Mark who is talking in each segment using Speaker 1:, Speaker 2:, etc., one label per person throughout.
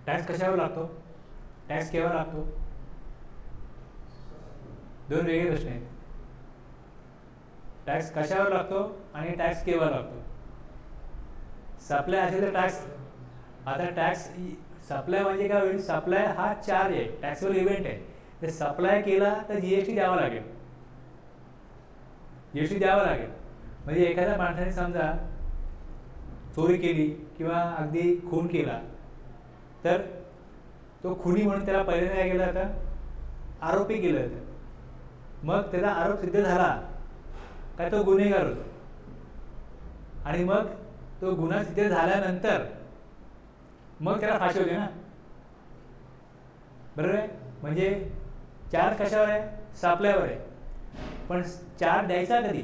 Speaker 1: Tax कशावर लागतो, tax केव्हा लागतो? दोन वेगळे प्रश्न आहेत. टॅक्स कशावर लागतो आणि टॅक्स केव्हा लागतो. सप्लाय असेल तर टॅक्स. आता टॅक्स सप्लाय म्हणजे काय होईल, सप्लाय हा चार्ज आहे, टॅक्सेबल इव्हेंट आहे. तर सप्लाय केला तर जीएसटी द्यावा लागेल, जीएसटी द्यावा लागेल. म्हणजे एखाद्या माणसाने समजा चोरी केली किंवा अगदी खून केला, तर तो खुनी म्हणून त्याला पहिल्यांदा काय केलं जातं, आरोपी केलं जातं. मग त्याचा आरोप सिद्ध झाला काय तो गुन्हेगार होतो. आणि मग तो गुन्हा सिद्ध झाल्यानंतर मग त्याला फाशी होते ना, बरोबर आहे. म्हणजे चार्ज कशावर आहे, सप्लायवर आहे. पण चार्ज द्यायचा कधी,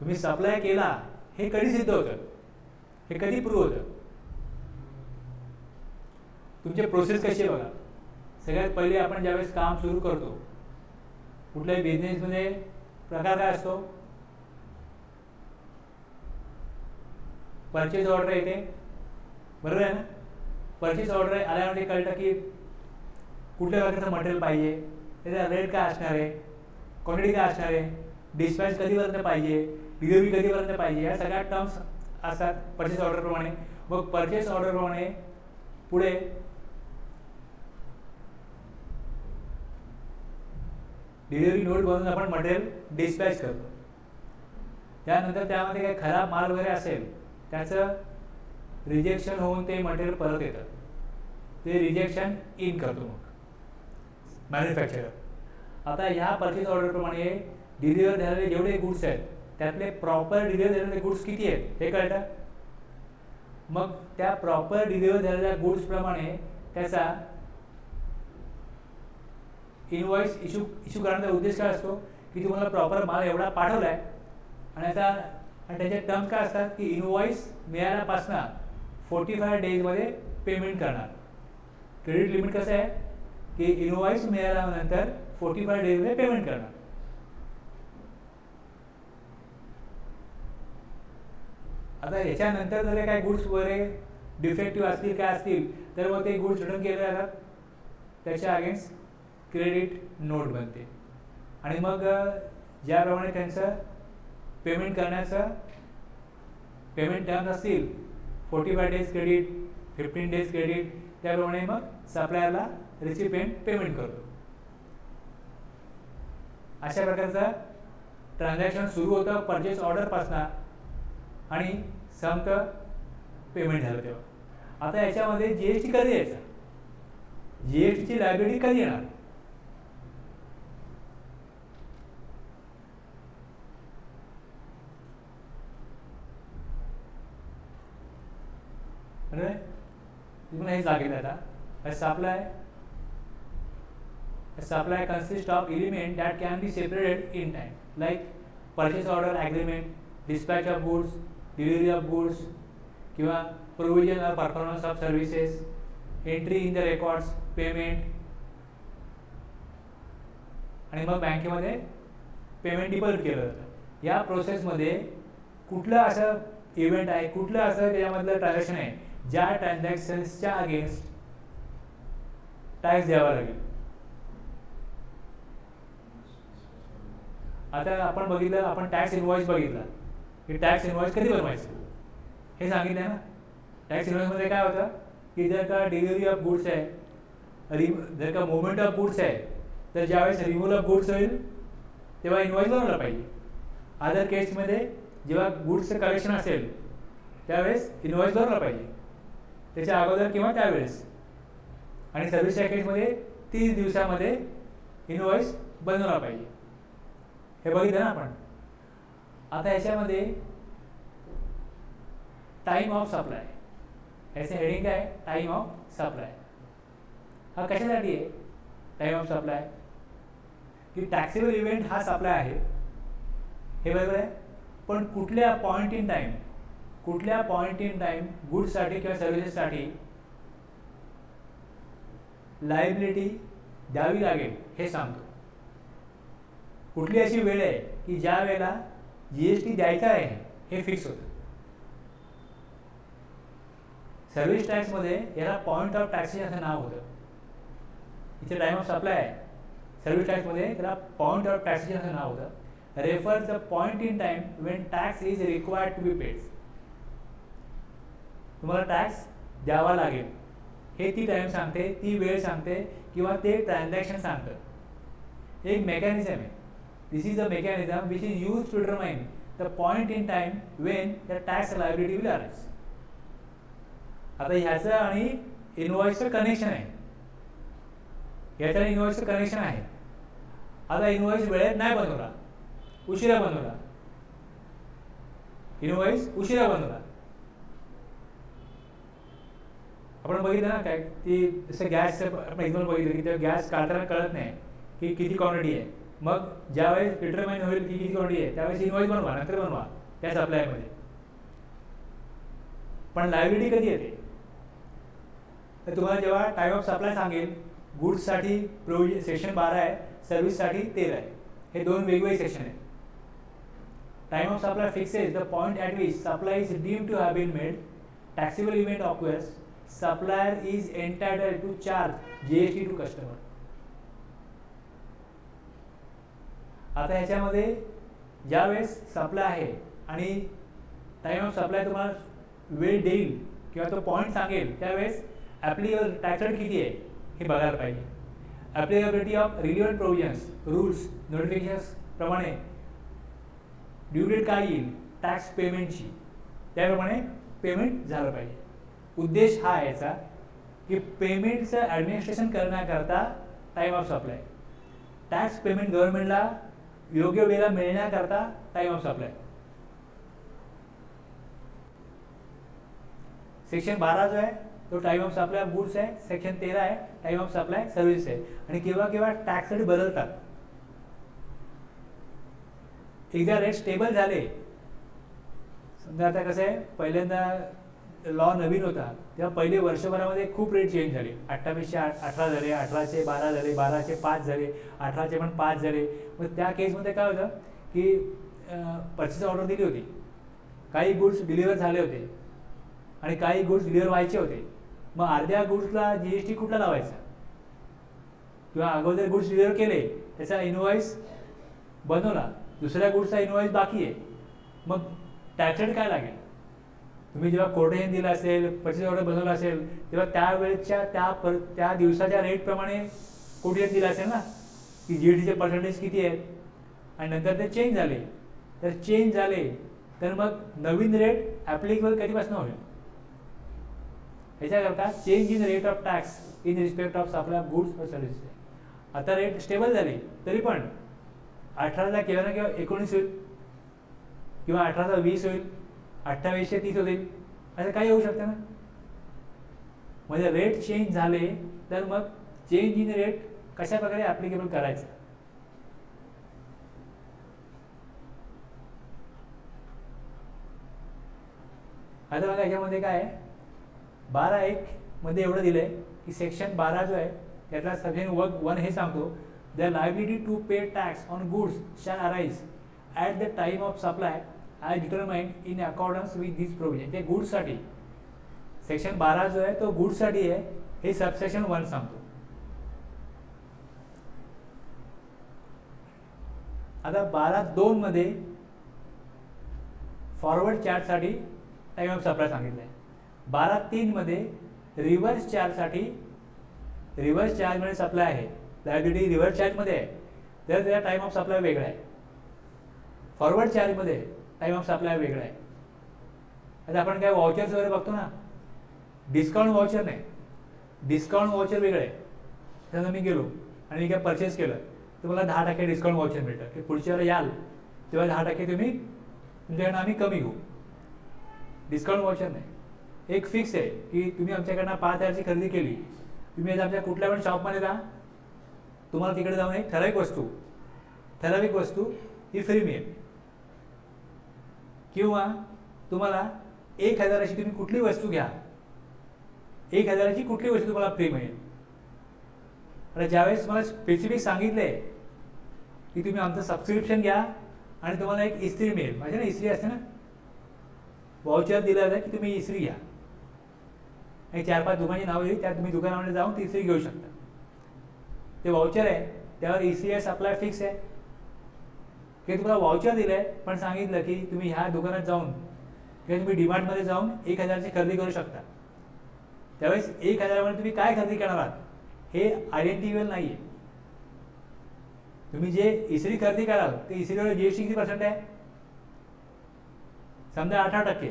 Speaker 1: तुम्ही सप्लाय केला हे कधी सिद्ध होतं, हे कधी प्रूव्ह होतं. तुमची प्रोसेस कशी आहे बघा. सगळ्यात पहिले आपण ज्यावेळेस काम सुरू करतो, कुठल्याही बिझनेसमध्ये प्रकार काय असतो, परचेस ऑर्डर येते, बरोबर आहे ना. परचेस ऑर्डर आल्यानंतर कळतं की कुठल्या प्रकारचं मटेरियल पाहिजे, त्याचा रेट काय असणार आहे, क्वांटिटी काय असणार आहे, डिस्पॅच कधीपर्यंत पाहिजे, डिलिव्हरी कधीपर्यंत पाहिजे, या सगळ्या टर्म्स असतात परचेस ऑर्डरप्रमाणे. मग परचेस ऑर्डरप्रमाणे पुढे डिलिव्हरी नोट बनवून आपण मटेरियल डिस्पॅच करतो. त्यानंतर त्यामध्ये काही खराब माल वगैरे असेल त्याचं रिजेक्शन होऊन ते मटेरियल परत येतं, ते रिजेक्शन इन करतो मग मॅन्युफॅक्चरर. आता ह्या परचेस ऑर्डरप्रमाणे डिलिव्हर झालेले जेवढे गुड्स आहेत त्यातले प्रॉपर डिलिव्हर झालेले गुड्स किती आहेत हे कळतं. मग त्या प्रॉपर डिलिव्हर झालेल्या गुड्सप्रमाणे त्याचा इनवॉइस इश्यू करण्याचा उद्देश काय असतो की तुम्हाला प्रॉपर माल एवढा पाठवला आहे आणि त्याचे टर्म्स काय असतात की इनवॉइस मिळाल्यापासून 45 डेजमध्ये पेमेंट करणार. क्रेडिट लिमिट कसं आहे की इनवॉइस मिळाल्यानंतर 45 डेजमध्ये पेमेंट करणार. आता याच्यानंतर जर काही गुड्स वगैरे डिफेक्टिव्ह असतील काय असतील तर मग ते गुड्स रिटर्न केले जातात, त्याच्या अगेन्स्ट क्रेडिट नोट बनते. आणि मग ज्याप्रमाणे त्यांचं पेमेंट करण्याचं पेमेंट टर्म्स असतील 45 डेज क्रेडिट, 15 डेज क्रेडिट, त्याप्रमाणे मग सप्लायरला रिसिपिएंट पेमेंट करतो. अशा प्रकारचं ट्रान्झॅक्शन सुरू होतं परचेस ऑर्डरपासून आणि संपतं पेमेंट झालं तेव्हा. आता याच्यामध्ये जीएसटी कधी यायचा, जीएसटीची लायबिलिटी कधी येणार. बरोबर, तुम्हाला हे सांगितलं आता. Supply consists of element that can be separated in time, like purchase order agreement, dispatch of goods, delivery of goods, किंवा provision or performance of services, entry in the records, payment. आणि मग बँकेमध्ये पेमेंट डिपॉझिट केलं जातं. या प्रोसेसमध्ये कुठलं असं इव्हेंट आहे, कुठलं असं त्याच्यामधलं ट्रान्झॅक्शन आहे ज्या ट्रान्झॅक्शन्सच्या अगेन्स्ट टॅक्स द्यावा लागेल. आता आपण बघितलं, आपण टॅक्स इनवॉइस बघितला की टॅक्स इनवॉइस कधी बनवायचं हे सांगितलं ना. टॅक्स इनवॉइसमध्ये काय होतं की जर का डिलिव्हरी ऑफ गुड्स आहे, जर का मुवमेंट ऑफ गुड्स आहे, तर ज्यावेळेस रिमूव्हल ऑफ गुड्स होईल तेव्हा इनवॉइस बनवला पाहिजे. अदर केसमध्ये जेव्हा गुड्सचं कलेक्शन असेल त्यावेळेस इनवॉइस बनवला पाहिजे, त्याच्या अगोदर किंवा त्यावेळेस. आणि सर्व्हिसच्या केसमध्ये 30 दिवसामध्ये इनवॉइस बनवला पाहिजे, हे बघितलं ना आपण. आता याच्यामध्ये टाइम ऑफ सप्लाय, याचे हेडिंग काय, टाइम ऑफ सप्लाय. हा कशासाठी आहे टाइम ऑफ सप्लाय, की टॅक्सेबल इव्हेंट हा सप्लाय आहे, हे बरोबर आहे. पण कुठल्या पॉईंट इन टाइम गुड्ससाठी किंवा सर्व्हिसेससाठी लायबिलिटी द्यावी लागेल हे सांगतो. कुठली अशी वेळ आहे की ज्या वेळेला जीएसटी द्यायचा आहे हे फिक्स होतं. सर्व्हिस टॅक्समध्ये याला पॉईंट ऑफ टॅक्सेशन असं नाव होतं. इथे टाईम ऑफ सप्लाय आहे, सर्व्हिस टॅक्समध्ये त्याला पॉईंट ऑफ टॅक्सेशन असं नाव होतं. Refers the point in time when tax is required to be paid. तुम्हाला टॅक्स द्यावा लागेल हे ती टाईम सांगते, ती वेळ सांगते किंवा ते ट्रान्झॅक्शन सांगतं. एक मेकॅनिझम आहे. This is a mechanism which is use to determine the point in time when the tax liability will arise. आता ह्याचं आणि इनवॉइसचं कनेक्शन आहे, ह्याचं आणि इनवॉइसचं कनेक्शन आहे. आता इनवॉइस वेळेत नाही बनवला, उशिरा बनवला, इनवॉइस उशिरा बनवला. आपण बघितलं ना काय ती जसं गॅसचं आपण एक्झाम्पल बघितलं की त्या गॅस काढताना कळत नाही की किती क्वांटिटी आहे. मग ज्यावेळेस डिटरमाइन होईल की किती क्वांटिटी आहे त्यावेळेस इनवॉइस बनवा, नंतर बनवा त्या सप्लायमध्ये. पण लायबिलिटी कधी येते तर तुम्हाला जेव्हा टाईम ऑफ सप्लाय सांगेल. गुड्ससाठी प्रोव्हिजन सेक्शन 12 आहे, सर्व्हिससाठी 13 आहे. हे दोन वेगवेगळे सेक्शन आहेत. Time of supply fixes the point at which supply is deemed to have been made. Taxable event occurs. Supplier is entitled to charge GST to customer. आता ह्याच्यामध्ये ज्यावेळेस सप्लाय आहे आणि टाईम ऑफ सप्लाय तुम्हाला वेळ देईल किंवा तो पॉईंट सांगेल त्यावेळेस ॲप्लिकेबल टॅक्स रेट किती आहे हे बघायला पाहिजे. Applicability of relevant provisions, rules, notifications प्रमाणे ड्यू डेट काय येईल टॅक्स पेमेंटची, त्याप्रमाणे पेमेंट झालं पाहिजे. उद्देश हा आहे याचा की पेमेंटचं ॲडमिनिस्ट्रेशन करण्याकरता time of supply, tax payment गव्हर्नमेंटला योग्य वेळेला मिळण्याकरता टाईम ऑफ सप्लाय. सेक्शन 12 जो आहे तो time of supply of goods आहे. सेक्शन 13 आहे टाईम ऑफ सप्लाय सर्व्हिस आहे. आणि केव्हा केव्हा टॅक्स रेट बदलतात. एकदा रेट स्टेबल झाले, समजा आता कसं आहे पहिल्यांदा लॉ नवीन होता तेव्हा पहिले वर्षभरामध्ये खूप रेट चेंज झाले. 2818 झाले, 1812 झाले, 1205 झाले, 18चे पण 5 झाले. मग त्या केसमध्ये काय होतं की परचेस ऑर्डर दिली होती, काही गुड्स डिलिव्हर झाले होते आणि काही गुड्स डिलिव्हर व्हायचे होते. मग अर्ध्या गुड्सला GST कुठला लावायचा किंवा अगोदर गुड्स डिलिव्हर केले त्याचा इनवॉइस बनवला, दुसऱ्या गुड्सचा इनवॉइस बाकी आहे, मग टॅक्स रेट काय लागेल. तुम्ही जेव्हा कोटेशन दिलं असेल, परचेस ऑर्डर बनवला असेल तेव्हा त्यावेळेच्या त्या दिवसाच्या रेटप्रमाणे कोटेशन दिलं असेल ना की GSTचे पर्सेंटेज किती आहेत. आणि नंतर ते चेंज झाले, तर चेंज झाले तर मग नवीन रेट ॲप्लिकेबल कधीपासून होईल. ह्याच्याकरता change in rate of tax in respect of supply of goods और सर्व्हिसेस. आता रेट स्टेबल झाले तरी पण 18ला केव्हा ना केव्हा 19 होईल किंवा 18ला 20 होईल, 2800 30 होईल, असं काही होऊ शकतं ना. म्हणजे रेट चेंज झाले तर मग चेंज इन रेट कशा प्रकारे ॲप्लिकेबल करायचं. आता बघा याच्यामध्ये काय आहे 12(1) मध्ये एवढं दिलंय की सेक्शन 12 जो आहे त्यातला सेक्शन 1 हे सांगतो the liability to pay tax on goods shall arise at the time of supply as determined in accordance with this provision. ते गुड्ससाठी सेक्शन 12 जो आहे तो गुड्ससाठी आहे, हे सबसेक्शन 1 सांगतो. आता 12(2) मध्ये फॉरवर्ड चार्जसाठी टाइम ऑफ सप्लाय सांगितलं आहे. 12(3) मध्ये रिव्हर्स चार्जसाठी, रिव्हर्स चार्जमध्ये सप्लाय आहे, लायबिलिटी रिव्हर्स चार्जमध्ये आहे तर त्याचा टाइम ऑफ सप्लाय वेगळा आहे. फॉरवर्ड चार्जमध्ये टाइम ऑफ सप्लाय वेगळा आहे. आता आपण काय वाउचर्स वगैरे बघतो ना, डिस्काउंट वाउचर नाही, डिस्काउंट वाउचर वेगळं आहे. त्यानं मी गेलो आणि मी काय परचेस केलं तर मला 10% डिस्काउंट वाउचर मिळतं की पुढच्या वेळेला याल तेव्हा 10% तुम्ही तुमच्याकडनं आम्ही कमी घेऊ. डिस्काउंट वाउचर नाही. एक फिक्स आहे की तुम्ही आमच्याकडनं 5,000ची खरेदी केली, तुम्ही आता आमच्या कुठल्या पण शॉपमध्ये जा, तुम्हाला तिकडे जाऊन एक ठराविक वस्तू ही फ्री मिळेल. किंवा तुम्हाला 1,000ची तुम्ही कुठली वस्तू घ्या, 1,000ची कुठली वस्तू तुम्हाला फ्री मिळेल. आणि ज्यावेळेस मला स्पेसिफिक सांगितलं आहे की तुम्ही आमचं सबस्क्रिप्शन घ्या आणि तुम्हाला एक इस्त्री मिळेल, माझी ना इस्त्री असते ना, वाउचर दिलं जातं की तुम्ही इस्त्री घ्या, आणि 4-5 दुकानाची नावं दिली, त्या तुम्ही दुकानामध्ये जाऊन ती इस्त्री घेऊ शकता. ते वाउचर आहे त्यावर ECS सप्लाय फिक्स आहे. की तुम्हाला वाउचर दिलं आहे पण सांगितलं की तुम्ही ह्या दुकानात जाऊन किंवा तुम्ही डीमार्टमध्ये जाऊन 1000ची खरेदी करू शकता. त्यावेळेस 1000मध्ये तुम्ही काय खरेदी करणार आहात हे आयडेंटिफायबल नाही आहे. तुम्ही जे इस्त्री खरेदी कराल ते इस्त्रीवर GST किती % आहे? समजा 18%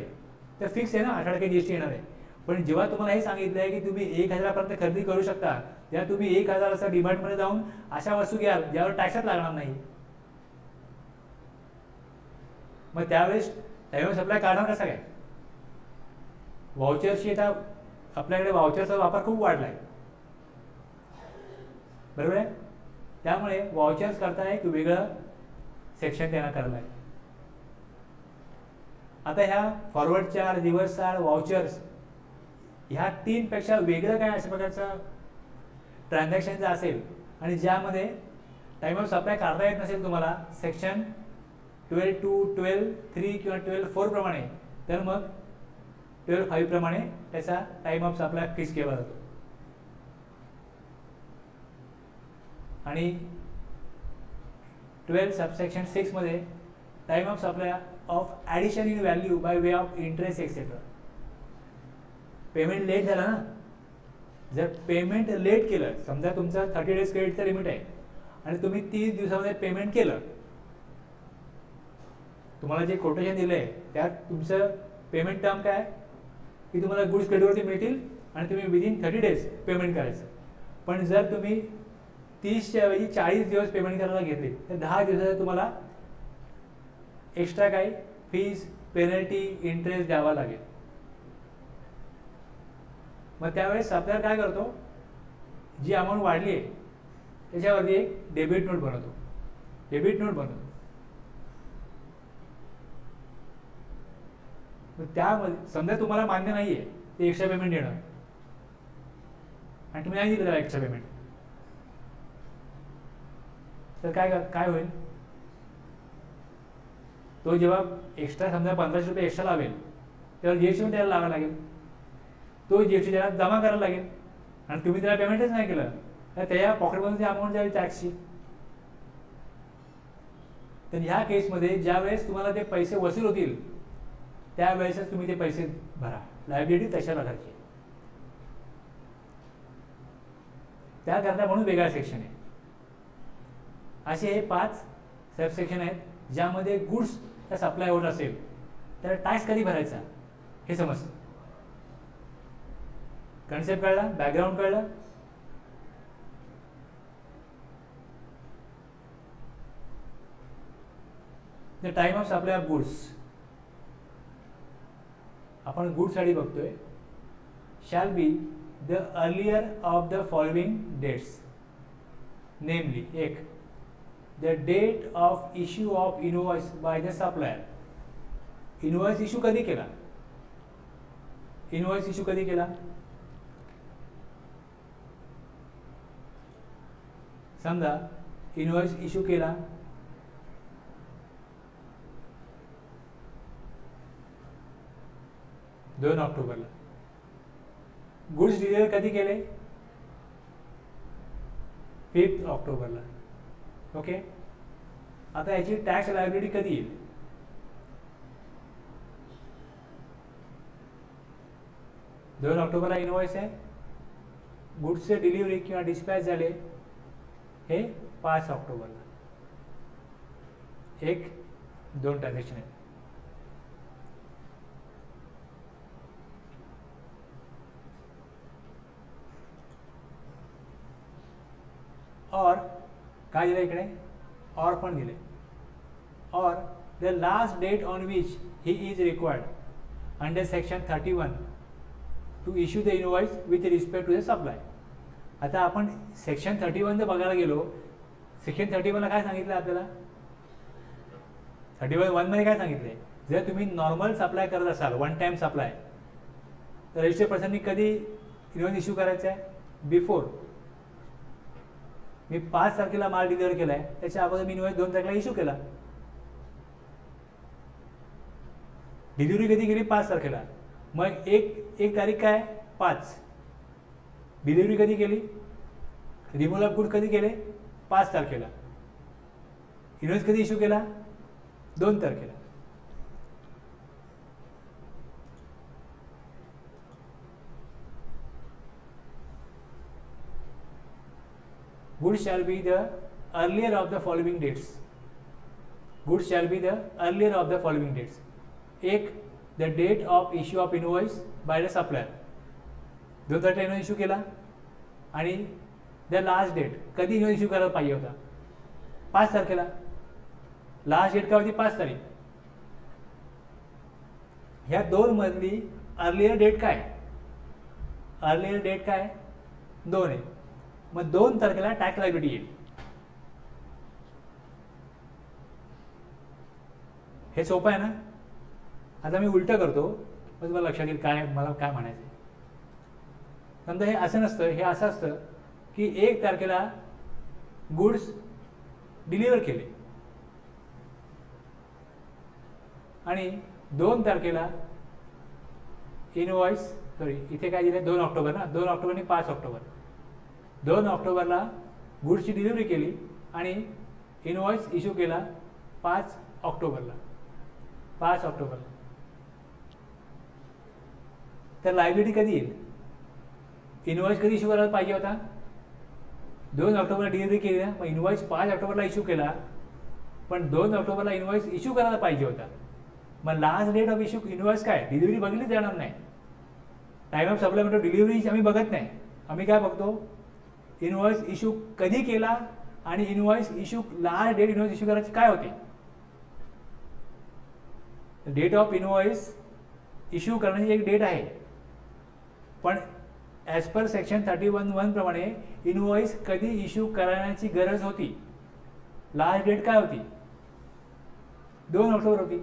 Speaker 1: तर फिक्स आहे ना, 18% GST येणार आहे. पण जेव्हा तुम्हाला हे सांगितलं आहे की तुम्ही 1000पर्यंत खरेदी करू शकता, तेव्हा तुम्ही 1000 असं डीमार्टमध्ये जाऊन अशा वस्तू घ्याल ज्यावर टॅक्सच लागणार नाही. मग त्यावेळेस टाइम ऑफ सप्लाय काढणार कसा काय? वाउचरशी आता आपल्याकडे वाउचरचा वापर खूप वाढला आहे, बरोबर आहे. त्यामुळे वाउचर्स करता एक वेगळं सेक्शन त्यांना करायला आहे. आता ह्या forward charge, reverse charge, vouchers ह्या 3 पेक्षा वेगळं काय अशा प्रकारचं ट्रान्झॅक्शनचं असेल आणि ज्यामध्ये टाइम ऑफ सप्लाय काढता येत नसेल तुम्हाला सेक्शन 12(2), 12(3) किंवा 12(4) प्रमाणे, तर मग 12(5) प्रमाणे त्याचा टाइम ऑफ सप्लाय फिक्स केला जातो. आणि 12 सबसेक्शन 6 मध्ये time of supply of addition in value by way of interest etcetera. Payment late झाला ना, जर पेमेंट लेट केलं, समजा तुमचं 30 डेज क्रेडिटचं लिमिट आहे आणि तुम्ही 30 दिवसामध्ये पेमेंट केलं, तुम्हाला जे कोटेशन दिलं आहे त्यात तुमचं पेमेंट टर्म काय की तुम्हाला गुड्स क्रेडिटवरती मिळतील आणि तुम्ही विदिन 30 डेज पेमेंट करायचं. पण जर तुम्ही 30च्या ऐवजी 40 दिवस पेमेंट करायला घेतले तर 10 दिवसाचं तुम्हाला एक्स्ट्रा काही फीज, पेनल्टी, इंटरेस्ट द्यावा लागेल. मग त्यावेळेस सप्लायर काय करतो, जी अमाऊंट वाढली आहे त्याच्यावरती एक डेबिट नोट बनवतो. त्यामध्ये समजा तुम्हाला मान्य नाही आहे ते एक्स्ट्रा पेमेंट देणं आणि तुम्ही नाही दिलं त्याला एक्स्ट्रा पेमेंट, तर काय होईल, तो जेव्हा एक्स्ट्रा समजा 1500 रुपये एक्स्ट्रा लावेल तेव्हा GST त्याला लावायला लागेल. तो GST त्याला जमा करायला लागेल आणि तुम्ही त्याला पेमेंटच नाही केलं तर त्याच्या पॉकेटमधून ती अमाऊंट जाईल टॅक्सची. तर ह्या केसमध्ये ज्या वेळेस तुम्हाला ते पैसे वसूल होतील त्यावेळेसच तुम्ही ते पैसे भरा. लायबिलिटी तशा प्रकारची, त्याकरता म्हणून वेगळा सेक्शन आहे. असे हे 5 सबसेक्शन आहेत ज्यामध्ये गुड्सचा सप्लाय होत असेल तर टॅक्स कधी भरायचा हे समजतं. कन्सेप्ट कळला, बॅकग्राऊंड कळलं. The time of supply of goods, आपण गुड्ससाठी बघतोय, shall be the earlier of the following dates, namely 1. The date of issue of invoice by the supplier. Invoice issue कधी केला? समजा इनवॉइस इश्यू केला 2 ऑक्टोबरला. गुड्स डिलिव्हर कधी केले? 5 ऑक्टोबरला. ओके, आता याची टॅक्स लायबिलिटी कधी येईल? दोन ऑक्टोबरला इनवॉइस आहे, गुड्सचे डिलिव्हरी किंवा डिस्पॅच झाले हे 5 ऑक्टोबरला. 1-2 ट्रान्झॅक्शन आहेत. और काय दिलं इकडे? और पण दिले. Or the last date on which he is required under section 31 to issue the invoice with respect to the supply. आता आपण सेक्शन 31 जर बघायला गेलो, सेक्शन 31 ला काय सांगितलं आपल्याला? 31 मध्ये काय सांगितलंय? जर तुम्ही नॉर्मल सप्लाय करत असाल, वन टाइम सप्लाय, तर रजिस्टर्ड पर्सननी कधी इनवॉइस इश्यू करायचं आहे? बिफोर. मी 5 तारखेला माल डिलिव्हर केलाय, त्याच्या अगोदर मी इनवॉइस 2 तारखेला इश्यू केला. डिलिव्हरी कधी केली? 5 तारखेला. मग एक तारीख काय? 5. डिलिव्हरी कधी केली, रिमूव्हल ऑफ गुड कधी केले, 5 तारखेला. इनवॉइस कधी इश्यू केला, 2 तारखेला. Goods shall be the earlier of the following dates. Goods shall be the earlier of the following dates. एक, the date of issue of invoice by the supplier. 2 तारखेला invoice issue केला आणि the last date कधी invoice issue करायला पाहिजे होता, 5 तारखेला. Last date काय होती, 5 तारीख. ह्या 2 मधली अर्लियर डेट काय, अर्लियर डेट काय 2 आहे. मग 2 तारखेला टॅक्स लायबिलिटी येईल. हे सोपं आहे ना. आता मी उलटं करतो, मग तुम्हाला लक्षात येईल काय मला काय म्हणायचं. समजा हे असं नसतं, हे असं असतं की 1 तारखेला गुड्स डिलिव्हर केले आणि 2 तारखेला इनवॉइस, सॉरी इथे काय दिलं, 2 ऑक्टोबर ना, 2 ऑक्टोबर आणि 5 ऑक्टोबर. 2 ऑक्टोबरला गुड्सची डिलिव्हरी केली आणि इनवॉइस इश्यू केला 5 ऑक्टोबरला. 5 ऑक्टोबरला तर लायबिलिटी कधी येईल, इनवॉइस कधी इश्यू करायला पाहिजे होता, 2 ऑक्टोबरला डिलिव्हरी केली ना, मग इनवॉइस 5 ऑक्टोबरला इश्यू केला, पण 2 ऑक्टोबरला इनवॉइस इश्यू करायला पाहिजे होता. मग last date of issue invoice काय, डिलिव्हरी बघितली जाणार नाही. टाइम ऑफ सप्लाय म्हणतो डिलिव्हरी आम्ही बघत नाही. आम्ही काय बघतो, इनवॉइस इश्यू कधी केला आणि invoice issue last date invoice issue करायची काय होते. डेट ऑफ इनवॉइस इश्यू करण्याची एक डेट आहे, पण ॲज पर सेक्शन 31(1) प्रमाणे इनवॉइस कधी इश्यू करण्याची गरज होती, लास्ट डेट काय होती, 2 ऑक्टोबर होती.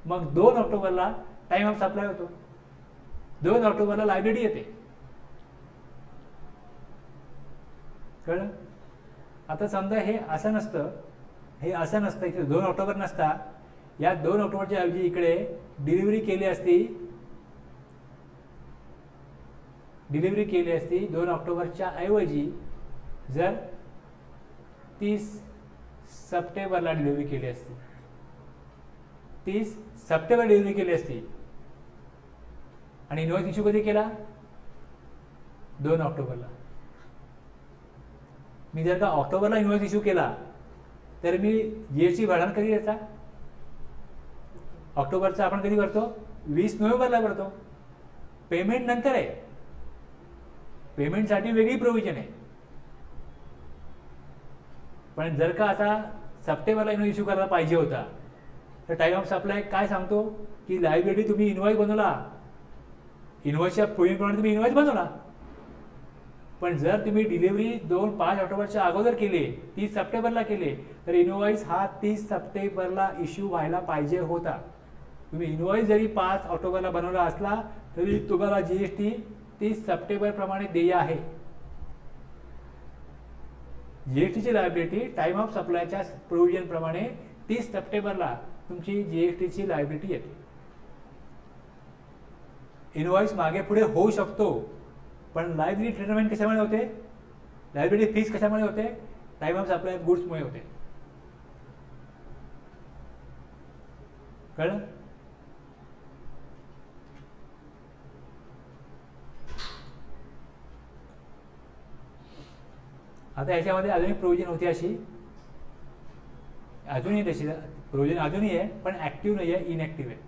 Speaker 1: मग 2 ऑक्टोबरला टाइम ऑफ सप्लाय होतो, 2 ऑक्टोबरला लायबिलिटी येते. कळलं. आता समजा हे असं नसतं, हे असं नसतं, इथे 2 ऑक्टोबर नसता, या 2 ऑक्टोबरच्या ऐवजी इकडे डिलिव्हरी केली असती, डिलिव्हरी केली असती 2 ऑक्टोबरच्या ऐवजी जर 30 सप्टेंबरला डिलिव्हरी केली असती, 30 सप्टेंबर डिलिव्हरी केली असती आणि इनवॉइस इश्यू कधी केला, 2 ऑक्टोबरला. मी जर का ऑक्टोबरला इनवॉइस इश्यू केला तर मी जीएसटी भरणार कधी याचा, ऑक्टोबरचा आपण कधी भरतो, 20 नोव्हेंबरला भरतो. पेमेंट नंतर आहे, पेमेंटसाठी वेगळी प्रोव्हिजन आहे. पण जर का आता सप्टेंबरला इनवॉइस इश्यू करायला पाहिजे होता तर टाइम ऑफ सप्लाय काय सांगतो की लायबिलिटी तुम्ही इनवॉइस बनवला, इनवॉइसच्या प्रोव्हिजनप्रमाणे तुम्ही इनवॉइस बनवला, पण जर तुम्ही डिलिव्हरी 5 ऑक्टोबरच्या अगोदर केली, 30 सप्टेंबरला केले, तर इनवॉइस हा 30 सप्टेंबरला इश्यू व्हायला पाहिजे होता. तुम्ही इनवॉइस जरी 5 ऑक्टोबरला बनवला असला तरी तुम्हाला जीएसटी 30 सप्टेंबर प्रमाणे देय आहे. जीएसटीची लायबिलिटी टाइम ऑफ सप्लायच्या प्रोव्हिजन प्रमाणे 30 सप्टेंबरला तुमची जीएसटीची लायबिलिटी येते. इनवॉइस मागे पुढे होऊ शकतो, पण लायबिलिटी ट्रीटमेंट कशामुळे होते, लायबिलिटी फीस कशामुळे होते, टाइम ऑफ सप्लाय गुड्समुळे होते. कळलं. आता याच्यामध्ये अजून एक प्रोव्हिजन होती अशी, अजूनही तशी प्रोव्हिजन अजूनही आहे, पण ॲक्टिव्ह नाही आहे, इनॲक्टिव्ह आहे.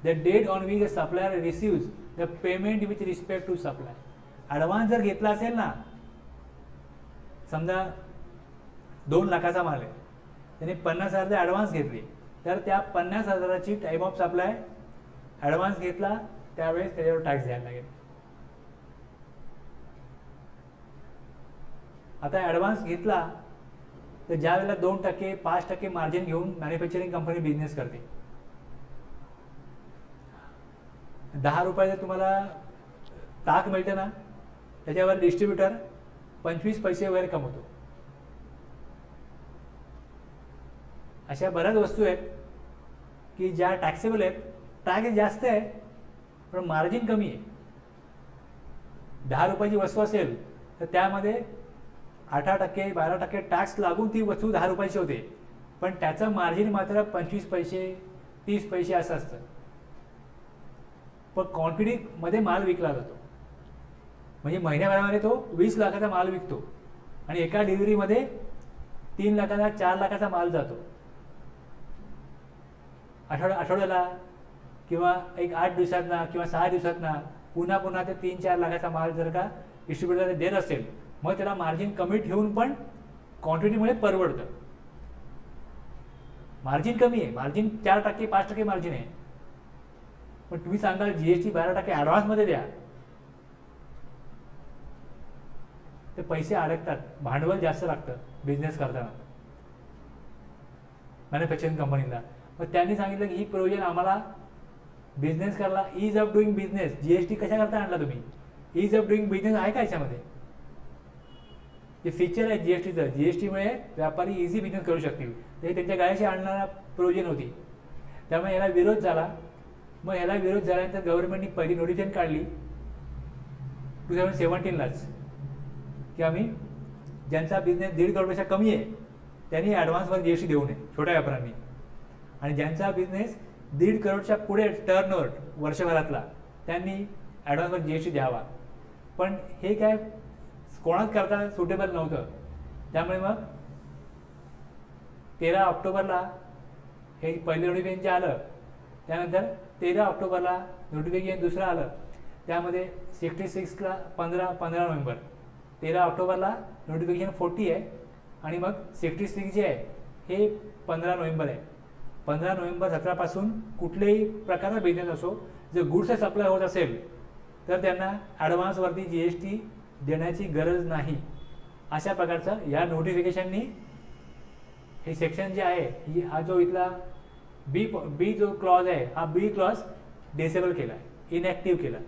Speaker 1: The date on which the supplier receives the payment with respect to supply. Advance जर घेतला असेल ना, समजा 2 लाखाचा माल आहे, त्याने 50,000 जर ॲडव्हान्स घेतले, तर त्या 50,000ची टाइम ऑफ सप्लाय ॲडव्हान्स घेतला त्यावेळेस त्याच्यावर टॅक्स द्यायला लागेल. आता ॲडव्हान्स घेतला तर ज्या वेळेला 2%, 5% मार्जिन घेऊन मॅन्युफॅक्चरिंग कंपनी बिझनेस करते. 10 रुपयाचं तुम्हाला ताक मिळते ना, त्याच्यावर डिस्ट्रीब्युटर 25 पैसे वगैरे कमवतो. अशा बऱ्याच वस्तू आहेत की ज्या टॅक्सेबल आहेत, टॅक्स जास्त आहे पण मार्जिन कमी आहे. ₹10 वस्तू असेल तर त्यामध्ये 18% 12% टॅक्स लागून ती वस्तू ₹10 होते, पण त्याचं मार्जिन मात्र 25 पैसे 30 पैसे असं असतं. पण क्वांटिटीमध्ये माल विकला जातो, म्हणजे महिन्याभरामध्ये तो 20 लाखाचा माल विकतो आणि एका डिलिव्हरीमध्ये 3 लाखाचा 4 लाखाचा माल जातो. आठवड्याला किंवा एक 8 दिवसातना किंवा 6 दिवसातना पुन्हा पुन्हा ते 3-4 लाखाचा माल जर का डिस्ट्रीब्युटरला देत असेल, मग त्याला मार्जिन कमी ठेवून पण क्वांटिटीमुळे परवडतं. मार्जिन कमी आहे, मार्जिन 4% 5% मार्जिन आहे, पण तुम्ही सांगाल GST 12% ॲडव्हान्समध्ये द्या, ते पैसे अडकतात, भांडवल जास्त लागतं बिझनेस करताना मॅन्युफॅक्चरिंग कंपनीला. मग त्यांनी सांगितलं की ही प्रोव्हिजन आम्हाला बिझनेस करायला, ईज ऑफ डुईंग बिझनेस. GST कशा करता आणला तुम्ही? ईज ऑफ डुईंग बिझनेस आहे का याच्यामध्ये? जे फीचर आहे GSTचं, GSTमुळे व्यापारी इझी बिझनेस करू शकतील, ते त्यांच्या गायाशी आणणारा प्रोव्हिजन होती. त्यामुळे याला विरोध झाला. मग याला विरोध झाल्यानंतर गव्हर्नमेंटनी पहिली नोटिफिकेशन काढली 2017लाच की आम्ही ज्यांचा बिझनेस 1.5 करोडपेक्षा कमी आहे त्यांनी ॲडव्हान्सवर GST देऊ नये, छोट्या व्यापाऱ्यांनी. आणि ज्यांचा बिझनेस 1.5 करोडच्या पुढे टर्नओव्हर वर्षभरातला, त्यांनी ॲडव्हान्सवर GST द्यावा. पण हे काय कोणाच करता सुटेबल नव्हतं. त्यामुळे मग 13 ऑक्टोबरला हे पहिलं नोटिफिकेशन जे आलं, त्यानंतर 13 ऑक्टोबरला नोटिफिकेशन दुसरं आलं, त्यामध्ये 66ला 15 नोव्हेंबर, 13 ऑक्टोबरला नोटिफिकेशन 40 आहे आणि मग 66 जे आहे हे 15 नोव्हेंबर आहे. 15 नोव्हेंबर 17पासून कुठल्याही प्रकारचा बिझनेस असो, जर गुड्स सप्लाय होत असेल तर त्यांना ॲडव्हान्सवरती GST देण्याची गरज नाही. अशा प्रकारचं या नोटिफिकेशननी हे सेक्शन जे आहे, हा जो इथला बी जो क्लॉज आहे, हा बी क्लॉज डिसेबल केला, इनॅक्टिव्ह केला.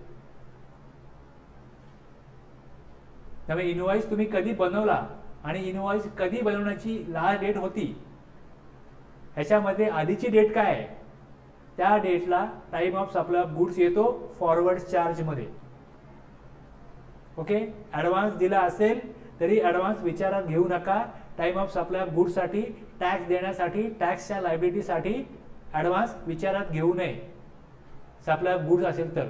Speaker 1: त्यामुळे इनवॉइस तुम्ही कधी बनवला आणि इनवॉइस कधी बनवण्याची लास्ट डेट होती, ह्याच्यामध्ये आधीची डेट काय आहे, त्या डेटला time of supply of goods येतो फॉरवर्ड चार्जमध्ये. ओके, ॲडव्हान्स दिला असेल तरी ॲडव्हान्स विचारात घेऊ नका. टाइम ऑफ सप्लाय ऑफ गुड्ससाठी, टॅक्स देण्यासाठी, टॅक्सच्या लायबिलिटीसाठी ॲडव्हान्स विचारात घेऊ नये, सप्लाय ऑफ गुड्स असेल तर.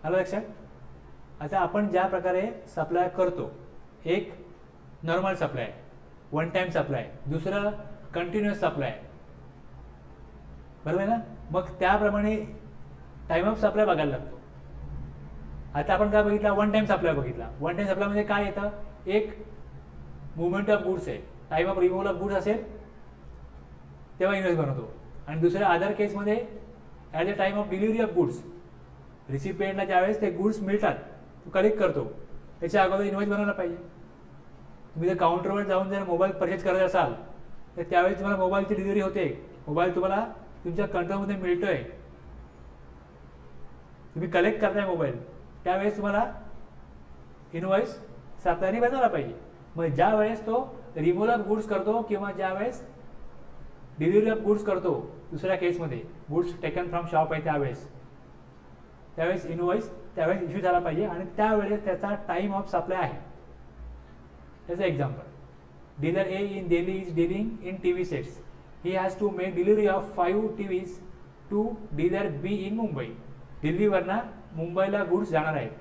Speaker 1: आलं लक्षात? आता आपण ज्या प्रकारे सप्लाय करतो, एक normal supply, one time supply, दुसरं कंटिन्युअस सप्लाय, बरोबर आहे ना? मग त्याप्रमाणे टाइम ऑफ सप्लाय बघायला लागतो. आता आपण काय बघितला? वन टाइम सप्लाय बघितला. वन टाइम सप्लायमध्ये काय येतं? एक मुवमेंट ऑफ गुड्स आहे, time of removal of goods असेल तेव्हा इनवॉइस बनवतो. आणि दुसऱ्या अदर केसमध्ये at the time of delivery of goods, रिसिपिएंटला ज्यावेळेस ते गुड्स मिळतात तो कलेक्ट करतो, त्याच्या अगोदर इनवॉइस बनवला पाहिजे. तुम्ही जर काउंटरवर जाऊन जर मोबाईल परचेस करत असाल तर त्यावेळेस तुम्हाला मोबाईलची डिलिव्हरी होते, मोबाईल तुम्हाला तुमच्या कंट्रोलमध्ये मिळतोय, तुम्ही कलेक्ट करताय मोबाईल, त्यावेळेस तुम्हाला इनवॉइस सप्लायरनी बनवला पाहिजे. मग ज्या वेळेस तो रिमूव्हल ऑफ गुड्स करतो किंवा ज्या वेळेस डिलिव्हरी ऑफ गुड्स करतो, दुसऱ्या केसमध्ये गुड्स टेकन फ्रॉम शॉप आहे त्यावेळेस इनवॉइस त्यावेळेस इश्यू झाला पाहिजे आणि त्यावेळेस त्याचा टाइम ऑफ सप्लाय आहे. त्याचं example, dealer A in Delhi is dealing in TV sets. He has to make delivery of 5 TVs to dealer B in Mumbai. दिल्लीवरनं मुंबईला गुड्स जाणार आहेत,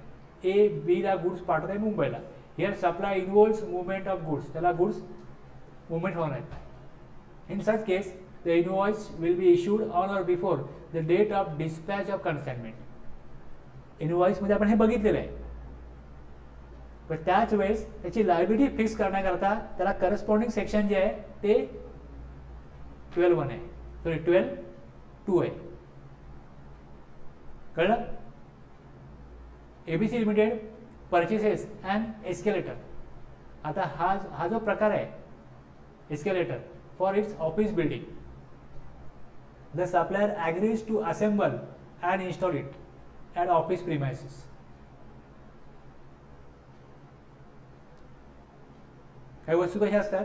Speaker 1: A B ला गुड्स पाठवत आहे मुंबईला. Here supply involves movement of goods, त्याला goods movement होणार आहेत. In such case the invoice will be issued on or before the date of dispatch of consignment. इनवॉइसमध्ये आपण हे बघितलेलं आहे, पण त्याच वेळेस त्याची लायबिलिटी फिक्स करण्याकरता त्याला करस्पॉन्डिंग सेक्शन जे आहे ते 12(1) आहे, सॉरी 12(2) आहे. कळलं? ABC limited purchases and escalator. आता हा जो प्रकार आहे escalator for its office building, the supplier agrees to assemble and install it at office premises. काही वस्तू कशा असतात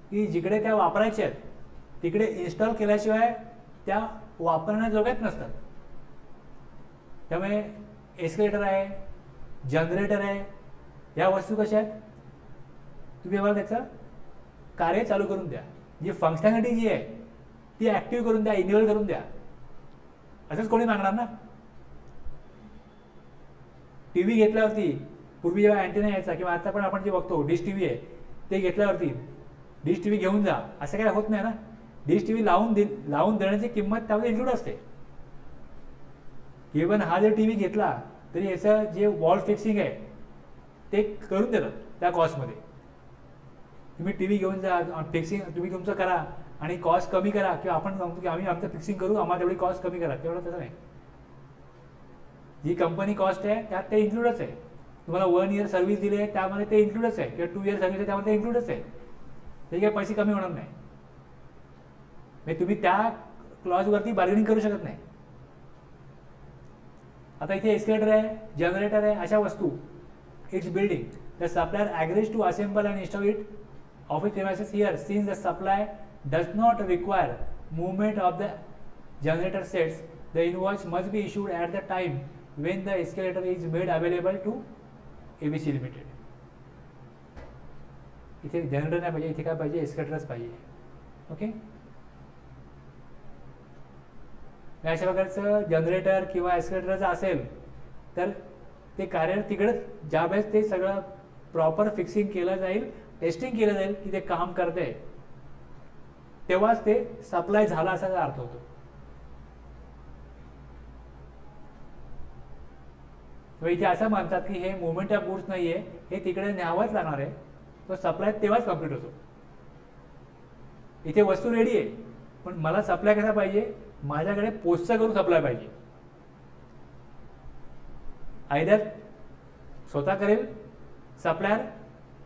Speaker 1: की जिकडे त्या वापरायच्या आहेत तिकडे इन्स्टॉल केल्याशिवाय त्या वापरण्याजोग्याच नसतात. त्यामुळे एस्केलेटर आहे, जनरेटर आहे, या वस्तू कशा आहेत, तुम्ही मला त्याचं कार्य चालू करून द्या, जी फंक्शनॅलिटी जी आहे ती ॲक्टिव्ह करून द्या, इनेबल करून द्या. असंच कोणी मागणार ना. टी व्ही घेतल्यावरती पूर्वी जेव्हा अँटेना यायचा किंवा आता पण आपण जे बघतो डिश टी व्ही आहे ते घेतल्यावरती डिश टी व्ही घेऊन जा असं काय होत नाही ना. डिश टी व्ही लावून देण्याची किंमत त्यामध्ये इन्क्लूड असते. इव्हन हा जर टी व्ही घेतला तरी याचं जे वॉल फिक्सिंग आहे ते करून देतात त्या कॉस्टमध्ये. तुम्ही टी व्ही घेऊन जा, फिक्सिंग तुम्ही तुमचं करा आणि कॉस्ट कमी करा, किंवा आपण सांगतो की आम्ही आमचं फिक्सिंग करू, आम्हाला तेवढी कॉस्ट कमी करा, तेवढं तसं नाही. जी कंपनी कॉस्ट आहे त्यात ते इन्क्लूडच आहे. तुम्हाला 1 इयर सर्व्हिस दिली आहे त्यामध्ये ते इन्क्लूडच आहे, किंवा 2 इयर सर्व्हिस आहे त्यामध्ये ते इन्क्लूडच आहे. ते काही पैसे कमी होणार नाही. म्हणजे तुम्ही त्या क्लॉजवरती बार्गेनिंग करू शकत नाही. आता इथे एस्केलेटर आहे, जनरेटर आहे, अशा वस्तू its building. The supplier agrees to assemble and install it office premises here since the supply does not require movement of the generator sets. The invoice must be issued at the time when the escalator is made available to ABC Limited. इथे generator नाही पाहिजे, इथे काय पाहिजे, एस्केलेटरच पाहिजे. Okay. अशा प्रकारचं generator किंवा एस्केलेटरचं असेल तर ते कार्य तिकडे ज्यावेळेस ते सगळं प्रॉपर फिक्सिंग केलं जाईल, टेस्टिंग केलं जाईल की ते काम करते, तेव्हाच ते सप्लाय झाला असा अर्थ होतो. इथे असं म्हणतात की हे मुवमेंट ऑफ गुड्स नाहीये, हे तिकडे न्यावंच लागणार आहे, तो सप्लाय तेव्हाच कम्प्लीट होतो. इथे वस्तू रेडी आहे पण मला सप्लाय कसा पाहिजे, माझ्याकडे पोस्टचा करून सप्लाय पाहिजे. आयदर स्वतः करेल सप्लायर,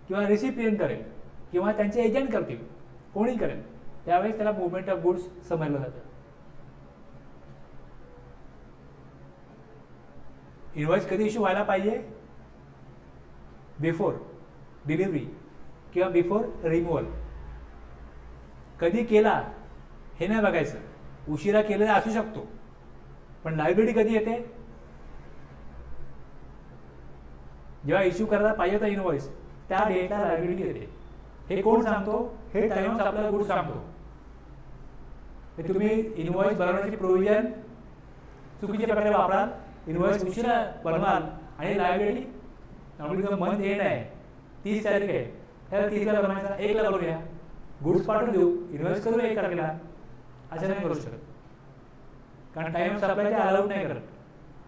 Speaker 1: किंवा रिसिपियंट करेल, किंवा त्यांचे एजंट करतील, कोणी करेल, त्यावेळेस त्याला मुवमेंट ऑफ गुड्स समजलं जातं. इन्व्हॉइस कधी इश्यू व्हायला पाहिजे, बिफोर डिलिव्हरी किंवा बिफोर रिमूव्हल. कधी केला हे नाही बघायचं, उशिरा केलेला असू शकतो, पण लायबिलिटी कधी येते, जेव्हा इश्यू करायला पाहिजे होता इन्व्हॉइस त्या डेटला लायबिलिटी येते. हे कोण सांगतो, हे टाइम ऑफ सप्लाय गुड्स सांगतो. तुम्ही इन्व्हॉइस बनवण्याची प्रोव्हिजन चुकीच्या प्रकारे वापराल, इन्व्हॉइस उशिरा बनवाल आणि लायबिलिटी आपली मंथ एंड आहे, 30 तारीख आहे, त्याला 30ला बनवायचा, 1ला बनवूया, गुड्स पाठवून देऊ, इन्व्हॉइस करू 1 तारखेला, असं नाही करू शकत. कारण टाइम ऑफ सप्लाय ते अलाउड नाही करत.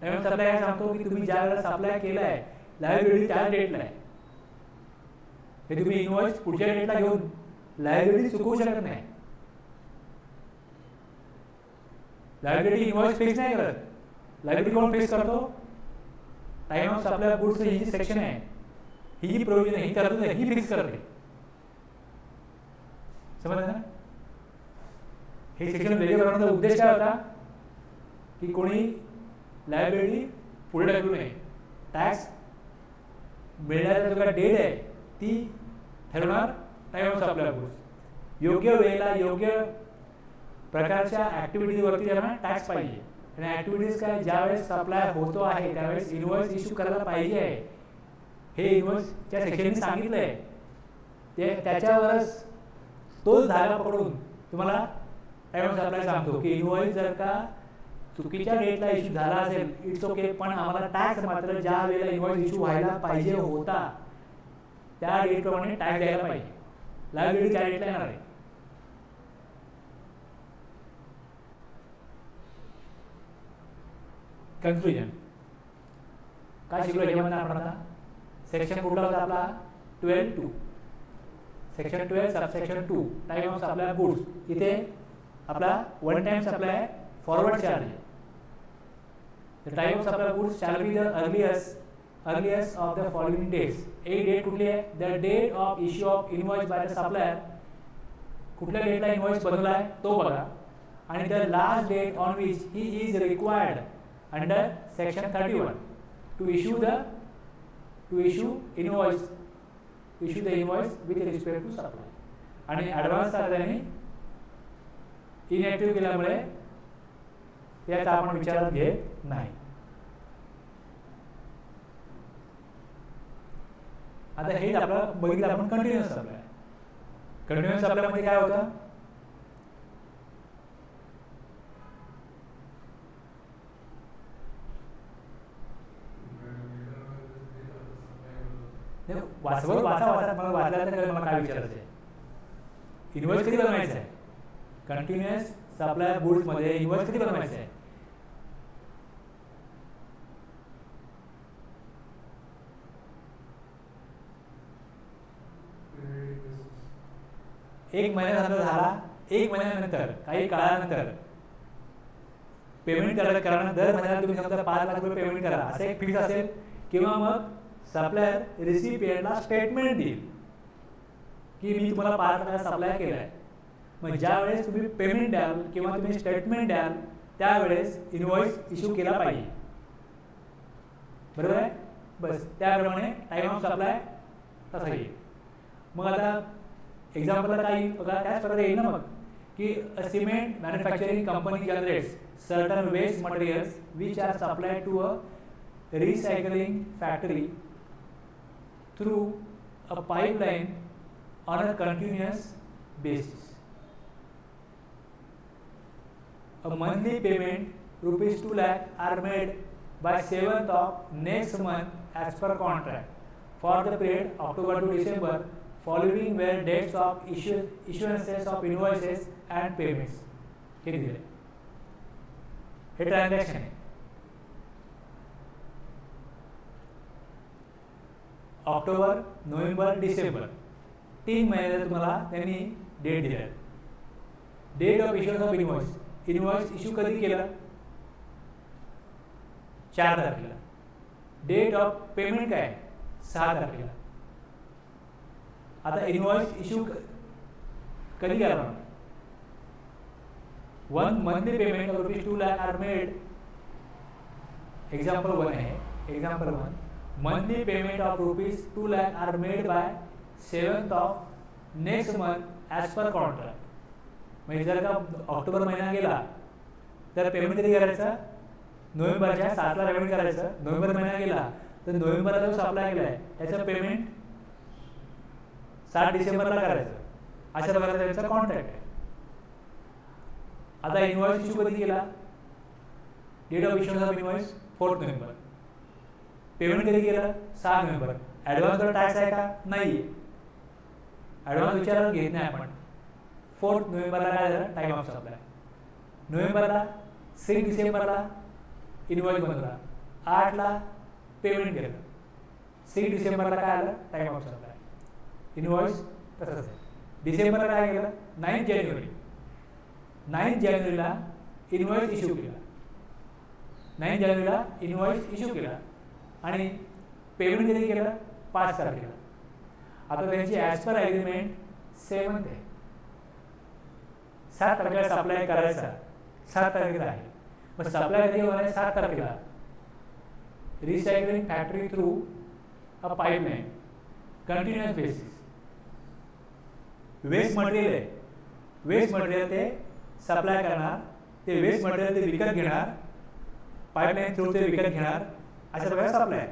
Speaker 1: टाइम ऑफ सप्लाय काय सांगतो की तुम्ही ज्या वेळेला सप्लाय केला आहे लायबिलिटी त्या डेटला आहे. हे तुम्ही इन्व्हॉइस पुढच्या डेटला घेऊन लायबिलिटी चुकवू शकत नाही. लायबिलिटी इन्व्हॉइस फिक्स नाही करत. लायबिलिटी कोण फिक्स करतो, टाइम ऑफ सप्लाय गुड्स ही जी सेक्शन आहे, ही जी प्रोव्हिजन आहे, ही तरतूद आहे, ही फिक्स करते. समजलं ना. हे सेक्शन वेगळे बनवण्याचा उद्देश काय होता की कोणी लायबिलिटी पुढे ढकलू नये. टॅक्स मिळण्याचा जो काय डेट आहे ती ठरवणार टाइम ऑफ सप्लाय गुड्स. योग्य वेळेला योग्य प्रकारच्या ऍक्टिव्हिटीवरती त्यांना टॅक्स पाहिजे. आणि ऍक्टिव्हिटीज काय, ज्यावेळेस सप्लाय होतो आहे त्यावेळेस इन्व्हॉइस इश्यू करायला पाहिजे आहे, हे इन्व्हॉइसच्या सेक्शनने सांगितलं आहे. ते त्याच्यावरच तोच धागा पकडून तुम्हाला टाइम ऑफ सप्लाय सांगतो की इन्व्हॉइस जर का चुकीच्या डेटला इश्यू झाला असेल इट्स ओके, पण आम्हाला टॅक्स मात्र ज्या वेळेला इन्व्हॉइस इश्यू व्हायला पाहिजे होता त्या डेटप्रमाणे टॅक्स द्यायला पाहिजे. लायबिलिटी त्या डेटला येणार आहे. कन्फ्युजन काय शिकलो याच्यामध्ये आपण आता. सेक्शन कुठला होता आपला, 12(2). Section 12 subsection 2 time of supply goods. इथे आपला one time supply forward charge. The time of supply goods shall be the earliest of the following dates. एक डेट कुठली आहे, the date of issue of invoice by the supplier. कुठल्या डेटला invoice बनवला आहे तो बघा, आणि the last date on which he is required under section 31 to issue the invoice with respect to supply. आणि ॲडव्हान्स साधारण इनॅक्टिव्ह केल्यामुळे याचा आपण विचारात घेत नाही. आता हेच आपलं बघितलं आपण कंटिन्युअस सप्लाय. कंटिन्युअस सप्लायमध्ये काय होतं, वाचा मला वाचल्यानंतर मला काय विचारायचं आहे, इन्व्हॉइस कधी बनवायचं आहे. कंटिन्युअस सप्लाय गुड्समध्ये इन्व्हॉइस कधी बनवायचं आहे. एक महिन्यानंतर झाला, एक महिन्यानंतर काही काळानंतर पेमेंट करायला दर महिन्याला तुम्ही समजा 5 लाख रुपये पेमेंट करा असं एक फिक्स असेल, किंवा मग सप्लायर रिसिपिएंटला स्टेटमेंट देईल की मी तुम्हाला 5 लाख सप्लाय केला आहे. मग ज्या वेळेस तुम्ही पेमेंट द्याल किंवा तुम्ही स्टेटमेंट द्याल त्यावेळेस इन्व्हॉइस इश्यू केला पाहिजे. बरोबर आहे. बस त्याप्रमाणे टाईम ऑफ सप्लाय तसा येईल. मग आता एक्झाम्पलला काही बघा त्याच प्रकारे येईल ना मग, की a cement manufacturing company generates certain waste materials which are supplied to a recycling factory through a pipeline on a continuous basis. A monthly payment rupees 2 lakh are made by 7th of next month as per contract for the period October to December following where dates of issuances of invoices and payments. हे दिले, हे transaction आहे. October, November, December 3 महिन्याचा तुम्हाला त्यांनी date दिल्या. Date of issuance of invoice, invoice issue कधी केला, 4 तारखेला. डेट ऑफ पेमेंट काय, 6 तारखेला. आता इन्व्हॉइस इश्यू कधी केला, 1 monthly payment of ₹2 lakh are made. Example 1 आहे, example 1 monthly payment of ₹2 lakh are made by 7th of next month as per contract. म्हणजे जर का ऑक्टोबर महिना गेला तर पेमेंट कधी करायचं, नोव्हेंबरच्या 7 ला पेमेंट करायचं. नोव्हेंबर महिना गेला तर नोव्हेंबरला जो सप्लाय केला आहे त्याचं पेमेंट 7 डिसेंबरला करायचं. अशा प्रकारे त्यांचा कॉन्ट्रॅक्ट आहे. आता इन्व्हॉइस इश्यू कधी केला, date of issuance of invoice 4 November. Payment कधी केलं, 6 नोव्हेंबर. ॲडव्हान्सवर टॅक्स आहे का, नाही. ॲडव्हान्स विचारायला घेत नाही आपण. 4 नोव्हेंबरला काय झालं, टाईम ऑफ सप्लाय. नोव्हेंबरला 6 डिसेंबरला इन्व्हॉइस बनवला, 8 ला पेमेंट केलं. 6 डिसेंबरला काय आलं, टाईम ऑफ सप्लाय. इन्व्हॉइस तसंच आहे. डिसेंबरला काय केलं, 9 जानेवारी. 9 जानेवारीला इन्व्हॉइस इश्यू केला. 9 जानेवारीला इन्व्हॉइस इश्यू केला आणि पेमेंट कधी केलं, 5 तारखेला. आता त्यांची ॲज पर ॲग्रीमेंट 7th आहे. 7 तारखेला सप्लाय करायचा, 7 तारखेला आहे. मग सप्लाय कधी होणार आहे, 7 तारखेला. Recycling factory through a pipeline continuous basis. Waste material आहे, वेस्ट मटेरियल ते सप्लाय करणार, ते वेस्ट मटेरियल ते विकत घेणार, पाईपलाईन थ्रू ते विकत घेणार, अशा प्रकारे सप्लाय.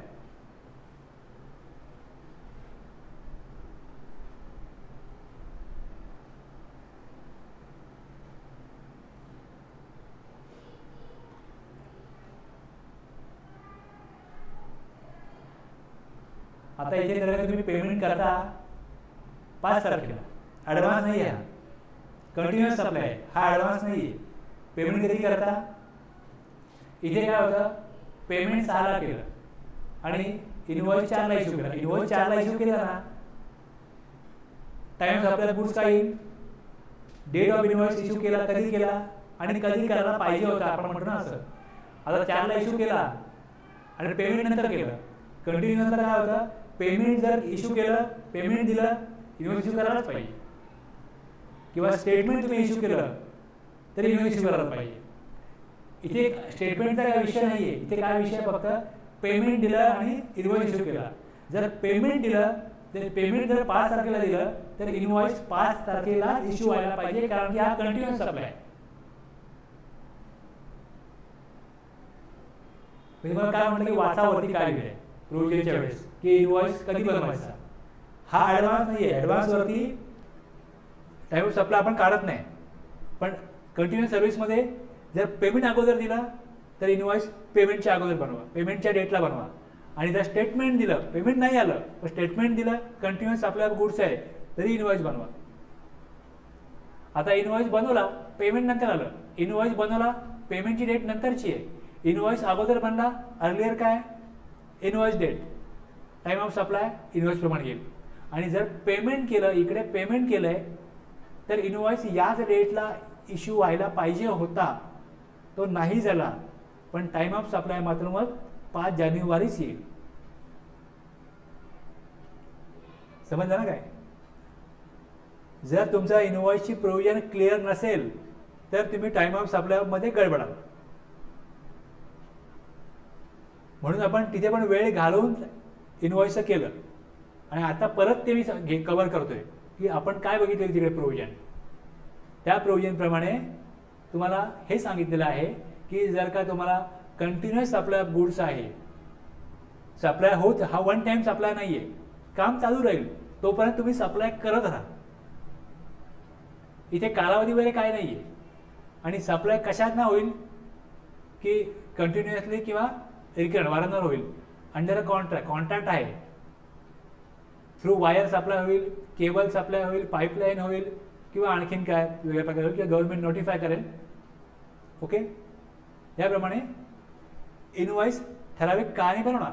Speaker 1: आता इथे जर तुम्ही पेमेंट करता 5 तारखेला, ॲडव्हान्स नाही आहे, कंटिन्युअस सप्लाय आहे, हा ॲडव्हान्स नाही आहे. पेमेंट कधी करता, इथे काय होतं, पेमेंट 6 ला केलं आणि इन्व्हॉइस 4 ला इश्यू केला. इन्व्हॉइस 4 ला इश्यू केला ना, टाइम ऑफ सप्लाय गुड्स काय येईल, डेट ऑफ इन्व्हॉइस इश्यू केला, कधी केला आणि कधी करायला पाहिजे होता आपण म्हणतो ना असं. आता 4 ला इश्यू केला आणि पेमेंट नंतर केलं. कंटिन्यू नंतर काय होतं, पेमेंट जर इश्यू केलं, पेमेंट दिलं, इन्व्हॉइस इश्यू करायलाच पाहिजे. किंवा स्टेटमेंट तुम्ही इश्यू केलं तरी इन्व्हॉइस इश्यू करायला पाहिजे. इथे स्टेटमेंटचा काय विषय नाही आहे. इथे काय विषय, फक्त पेमेंट दिलं आणि इन्व्हॉइस इश्यू केला. जर पेमेंट दिलं तर पेमेंट जर 5 तारखेला दिलं तर इन्व्हॉइस 5 तारखेला इश्यू व्हायला पाहिजे, कारण की हा कंटिन्युअस सप्लाय आहे. मी तुम्हाला काय म्हटलं की वाचावरती काय लिहिलंय प्रोविजनच्या वेळेस, की इन्व्हॉइस कधी बनवायचा. हा ॲडव्हान्स नाही आहे. ॲडव्हान्सवरती टाईम ऑफ सप्लाय आपण काढत नाही. पण कंटिन्युअस सर्व्हिसमध्ये जर पेमेंट अगोदर दिला तर इनवॉइस पेमेंटच्या अगोदर बनवा, पेमेंटच्या डेटला बनवा. आणि जर स्टेटमेंट दिलं, पेमेंट नाही आलं पण स्टेटमेंट दिलं, कंटिन्युअस सप्लाय ऑफ गुड्स आहे, तरी इनवॉइस बनवा. आता इनवॉइस बनवला, पेमेंट नंतर आलं. इनवॉइस बनवला, पेमेंटची डेट नंतरची आहे. इनवॉइस अगोदर बनला, अर्लियर काय, invoice date, time of supply invoice प्रमाणे येईल. आणि जर पेमेंट केलं, इकडे पेमेंट केलं आहे, तर इनवॉइस याच डेटला इश्यू व्हायला पाहिजे होता, तो नाही झाला. पण टाईम ऑफ सप्लाय मात्र मग 5 जानेवारीच येईल. समजलं ना काय? जर तुमचा इनवॉइसची प्रोव्हिजन क्लिअर नसेल तर तुम्ही टाईम ऑफ सप्लायमध्ये गडबडाल. म्हणून आपण तिथे पण वेळ घालवून इनवॉइसचं केलं. आणि आता परत ते मी कव्हर करतोय की आपण काय बघितलं तिकडे प्रोव्हिजन. त्या प्रोव्हिजनप्रमाणे तुम्हाला हे सांगितलेलं आहे की जर का तुम्हाला कंटिन्युअस सप्लाय ऑफ गुड्स आहे, सप्लाय होत, हा वन टाइम सप्लाय नाही आहे, काम चालू राहील तोपर्यंत तुम्ही सप्लाय करत राहा. इथे कालावधी वगैरे काय नाही आहे. आणि सप्लाय कशात ना होईल की कंटिन्युअसली किंवा रिकरंट वारंवार होईल. अंडर अ कॉन्ट्रॅक्ट आहे, थ्रू वायर सप्लाय होईल, केबल सप्लाय होईल, पाईपलाईन होईल किंवा आणखीन काय वेगळ्या प्रकारे होईल किंवा गव्हर्नमेंट नोटिफाय करेल. ओके, याप्रमाणे इनवॉइस ठराविक काळाने बनवणार.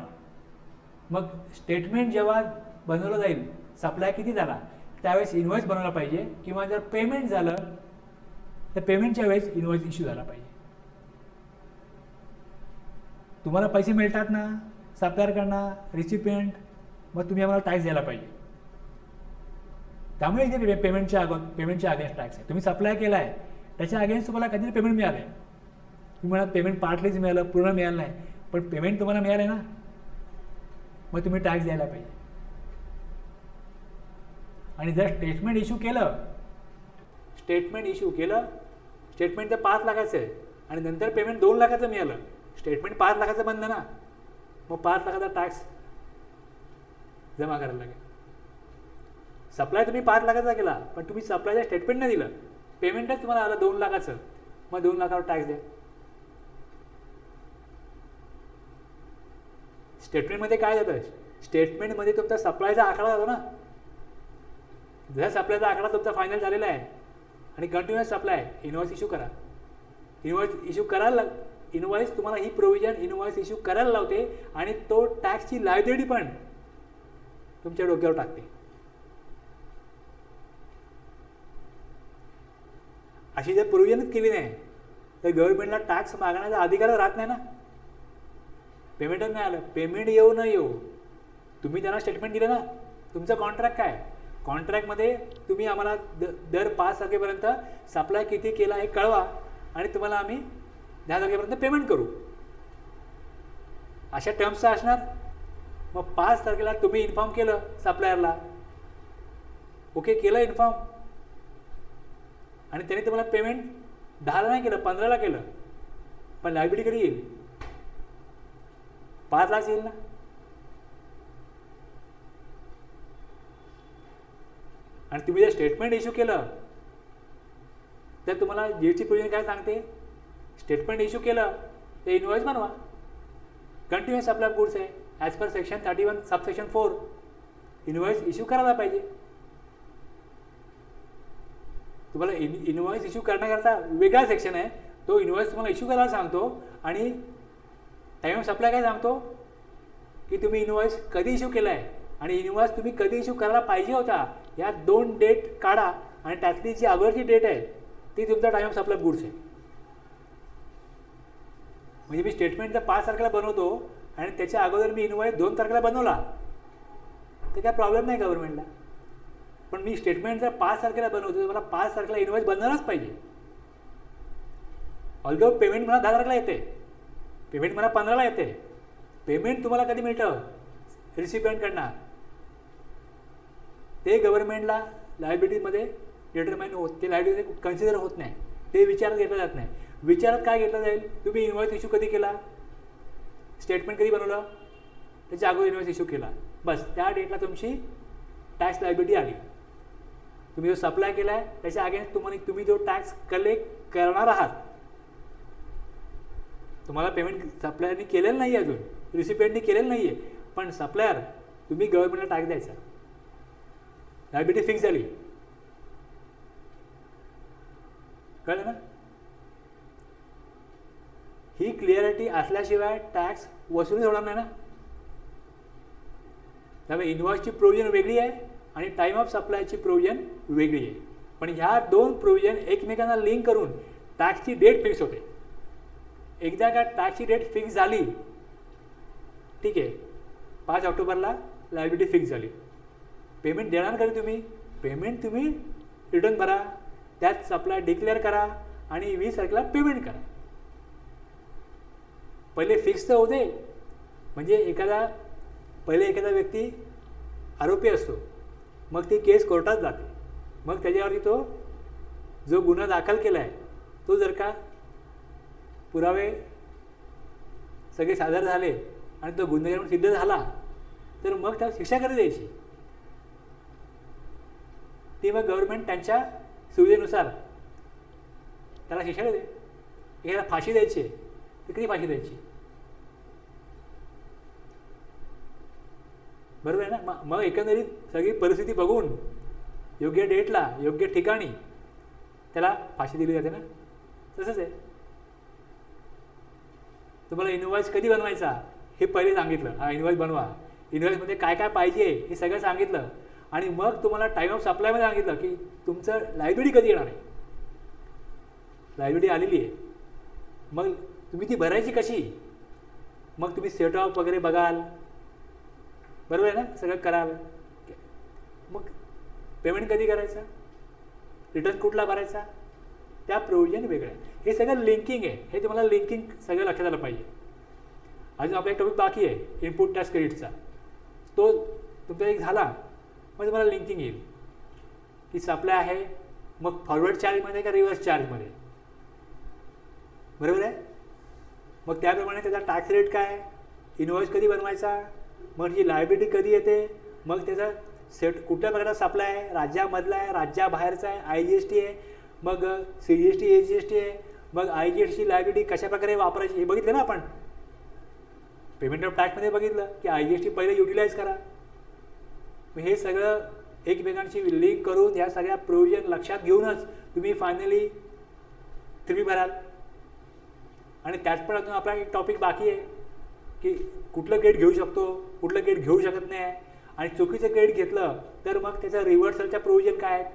Speaker 1: मग स्टेटमेंट जेव्हा बनवलं जाईल, सप्लाय किती झाला त्यावेळेस इनवॉइस बनवला पाहिजे. किंवा जर पेमेंट झालं तर पेमेंटच्या वेळेस इनवॉइस इश्यू झाला पाहिजे. तुम्हाला पैसे मिळतात ना सप्लायरकडनं, रिसिपियंट, मग तुम्ही आम्हाला टॅक्स द्यायला पाहिजे. त्यामुळे इथे पेमेंटच्या अगेन्स्ट टॅक्स आहे. तुम्ही सप्लाय केला आहे त्याच्या अगेन्स्ट तुम्हाला कधी पेमेंट मिळालं आहे. तुम्ही म्हणा पेमेंट पार्टलीच मिळालं, पूर्ण मिळालं नाही, पण पेमेंट तुम्हाला मिळालं आहे ना, मग तुम्ही टॅक्स द्यायला पाहिजे. आणि जर स्टेटमेंट इश्यू केलं, स्टेटमेंट तर 5 लाखाचं आहे आणि नंतर पेमेंट 2 लाखाचं मिळालं, स्टेटमेंट 5 लाखाचं बनलं ना, मग 5 लाखाचा टॅक्स जमा करायला लागेल. सप्लाय तुम्ही 5 लाखाचा केला पण तुम्ही सप्लायचं स्टेटमेंट नाही दिलं, पेमेंटच तुम्हाला आलं 2 लाखाचं, मग 2 लाखावर टॅक्स द्या. स्टेटमेंटमध्ये काय जातं, स्टेटमेंटमध्ये तुमचा सप्लायचा आकडा जातो ना. जर सप्लायचा आकडा तुमचा फायनल झालेला आहे आणि कंटिन्युअस सप्लाय, इनवॉइस इश्यू करा. इनवॉइस तुम्हाला ही प्रोव्हिजन इनवॉइस इश्यू करायला लावते आणि तो टॅक्सची लायबिलिटी पण तुमच्या डोक्यावर टाकते. अशी जर प्रोव्हिजनच केली नाही तर गव्हर्नमेंटला टॅक्स मागण्याचा अधिकारच राहत नाही ना. पेमेंटच नाही आलं, पेमेंट येऊ न येऊ तुम्ही त्यांना स्टेटमेंट दिलं ना. तुमचं कॉन्ट्रॅक्ट काय, कॉन्ट्रॅक्टमध्ये तुम्ही आम्हाला दर 5 तारखेपर्यंत सप्लाय किती केला हे कळवा आणि तुम्हाला आम्ही 10 तारखेपर्यंत पेमेंट करू, अशा टर्म्सचं असणार. मग 5 तारखेला तुम्ही इन्फॉर्म केलं सप्लायरला, ओके केलं इन्फॉर्म, आणि त्याने तुम्हाला पेमेंट 10ला नाही केलं, 15ला केलं, पण लायबिलिटी कधी येईल, 5 लाख येईल ना. आणि तुम्ही जर स्टेटमेंट इश्यू केलं तर तुम्हाला जीएसटी प्रोव्हिजन काय सांगते, स्टेटमेंट इश्यू केलं तर इनवॉइस बनवा. कंटिन्युअस सप्लाय ऑफ गुड्स आहे, as per section 31 subsection 4 invoice issue करायला पाहिजे. तुम्हाला इनवॉइस इश्यू करण्याकरता वेगळा सेक्शन आहे, तो इनवॉइस तुम्हाला इश्यू करायला सांगतो. आणि टाईम ऑफ सप्लाय काय सांगतो की तुम्ही इनवॉइस कधी इश्यू केला आहे आणि इनवॉइस तुम्ही कधी इश्यू करायला पाहिजे होता, या 2 डेट काढा आणि त्यातली जी अगोदरची डेट आहे ती तुमचा time of supply of goods आहे. म्हणजे मी स्टेटमेंट जर 5 तारखेला बनवतो आणि त्याच्या अगोदर मी इनवॉइस 2 तारखेला बनवला तर काय प्रॉब्लेम नाही गव्हर्नमेंटला. पण मी स्टेटमेंट जर 5 तारखेला बनवतो तर मला 5 तारखेला इनवॉइस बनणारच पाहिजे. ऑल्दो पेमेंट मला 10 तारखेला येते, पेमेंट मला 15ला येते. पेमेंट तुम्हाला कधी मिळतं, रिसिपियंटकडनं, ते गव्हर्नमेंटला लायबिलिटीमध्ये डिटरमाइन होत, ते लायबिलिटी कन्सिडर होत नाही, ते विचारात घेतलं जात नाही. विचारात काय घेतलं जाईल, तुम्ही इनवॉइस इश्यू कधी केला, स्टेटमेंट कधी बनवलं, त्याच्या अगोदर इनवॉइस इश्यू केला, बस त्या डेटला तुमची टॅक्स लायबिलिटी आली. तुम्ही जो सप्लाय केला आहे त्याच्या अगेन्स्ट तुम्ही जो टॅक्स कलेक्ट करणार आहात, तुम्हाला पेमेंट सप्लायरनी केलेलं नाही आहे, अजून रिसिपियंटनी केलेलं नाही आहे, पण सप्लायर तुम्ही गव्हर्नमेंटला टॅक्स द्यायचा. लायबिलिटी फिक्स झाली. कळलं ना? ही क्लिअरिटी असल्याशिवाय टॅक्स वसुली होणार नाही ना. त्यामुळे इनवॉइसची प्रोव्हिजन वेगळी आहे आणि टाईम ऑफ सप्लायची प्रोव्हिजन वेगळी आहे. पण ह्या दोन प्रोव्हिजन एकमेकांना लिंक करून टॅक्सची डेट फिक्स होते. एकदा का टॅक्सची डेट फिक्स झाली, ठीक आहे, 5 ऑक्टोबरला लायबिलिटी फिक्स झाली. पेमेंट देणार कधी तुम्ही? पेमेंट तुम्ही रिटर्न भरा, त्यात सप्लाय डिक्लेअर करा आणि 20 तारखेला पेमेंट करा. पहिले फिक्स तर होते. म्हणजे एखादा व्यक्ती आरोपी असतो, मग ती केस कोर्टात जाते, मग त्याच्यावरती तो जो गुन्हा दाखल केला आहे तो जर का पुरावे सगळे सादर झाले आणि तो गुन्हेगार सिद्ध झाला तर मग त्याला शिक्षा कधी द्यायची? ती मग गव्हर्नमेंट त्यांच्या सुविधेनुसार त्याला शिक्षा देते. एखाद्याला फाशी द्यायची तर कधी फाशी द्यायची? बरोबर आहे ना? मग एकंदरीत सगळी परिस्थिती बघून योग्य डेटला योग्य ठिकाणी त्याला फाशी दिली जाते ना. तसंच आहे. तुम्हाला इनवॉइस कधी बनवायचा हे पहिले सांगितलं. हा इनवॉइस बनवा, इनवॉइसमध्ये काय काय पाहिजे हे सगळं सांगितलं आणि मग तुम्हाला टाईम ऑफ सप्लायमध्ये सांगितलं की तुमचं लायबिलिटी कधी येणार आहे. लायबिलिटी आलेली आहे, मग तुम्ही ती भरायची कशी? मग तुम्ही सेट ऑफ वगैरे बघाल, बरोबर आहे ना, सगळं कराल. मग पेमेंट कधी करायचं, रिटर्न कुठला भरायचा, त्या प्रोव्हिजन वेगळ्या. हे सगळं लिंकिंग आहे. हे तुम्हाला लिंकिंग सगळं लक्षात आलं पाहिजे. अजून आपला एक टॉपिक बाकी आहे इनपुट टॅक्स क्रेडिटचा. तो तुमचा एक झाला मग तुम्हाला लिंकिंग येईल की सप्लाय आहे, मग फॉरवर्ड चार्जमध्ये का रिव्हर्स चार्जमध्ये, बरोबर आहे. मग त्याप्रमाणे त्याचा टॅक्स रेट काय, इनवॉइस कधी बनवायचा, मग ही लायबिलिटी कधी येते, मग त्याचा सेट कुठल्या प्रकारचा सप्लाय आहे, राज्यामधला आहे, राज्याबाहेरचा आहे, IGST आहे, मग CGST AGST आहे, मग IGST लायबिलिटी कशाप्रकारे वापरायची हे बघितलं ना आपण. पेमेंट ऑफ टॅक्समध्ये बघितलं की IGST पहिले युटिलाइज करा. हे सगळं एकमेकांशी लिंक करून या सगळ्या प्रोव्हिजन लक्षात घेऊनच तुम्ही फायनली तुम्ही भराल. आणि त्यात पण अजून आपला एक टॉपिक बाकी आहे की कुठलं क्रेडिट घेऊ शकतो, कुठलं क्रेडिट घेऊ शकत नाही, आणि चुकीचं क्रेडिट घेतलं तर मग त्याचं रिव्हर्सलच्या प्रोव्हिजन काय आहेत.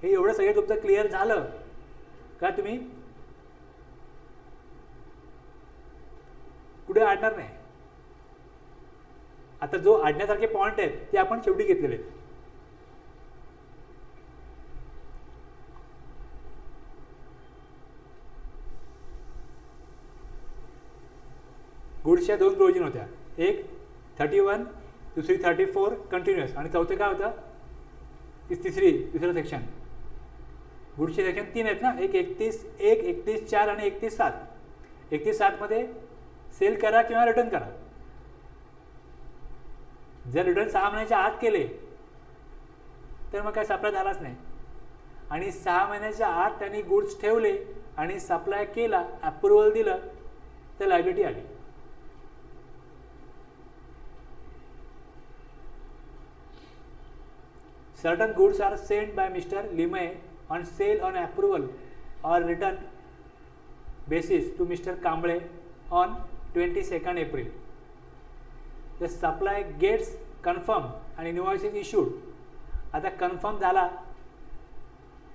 Speaker 1: हे एवढं सगळं तुमचं क्लिअर झालं का तुम्ही कुठे अडणार नाही. आता जो अडण्यासारखे पॉईंट आहेत ते आपण शेवटी घेतलेले आहेत. गुड्सच्या 2 प्रोव्हिजन होत्या, एक 31, दुसरी 34 कंटिन्युअस, आणि चौथं काय होतं तिसरं सेक्शन. गुड्सचे सेक्शन 3 आहेत ना, एक 31.4 आणि 31.7. 31.7 मध्ये सेल करा किंवा रिटर्न करा. जर रिटर्न 6 महिन्याच्या आत केले तर मग काय सप्लाय झालाच नाही, आणि 6 महिन्याच्या आत त्यांनी गुड्स ठेवले आणि सप्लाय केला, अप्रुव्हल दिलं, तर लायबिलिटी आली. Certain goods are sent by Mr. Limay on sale on approval or return basis to Mr. Kamble on 22nd April. The supply gets confirmed and invoice is issued. आता confirm झाला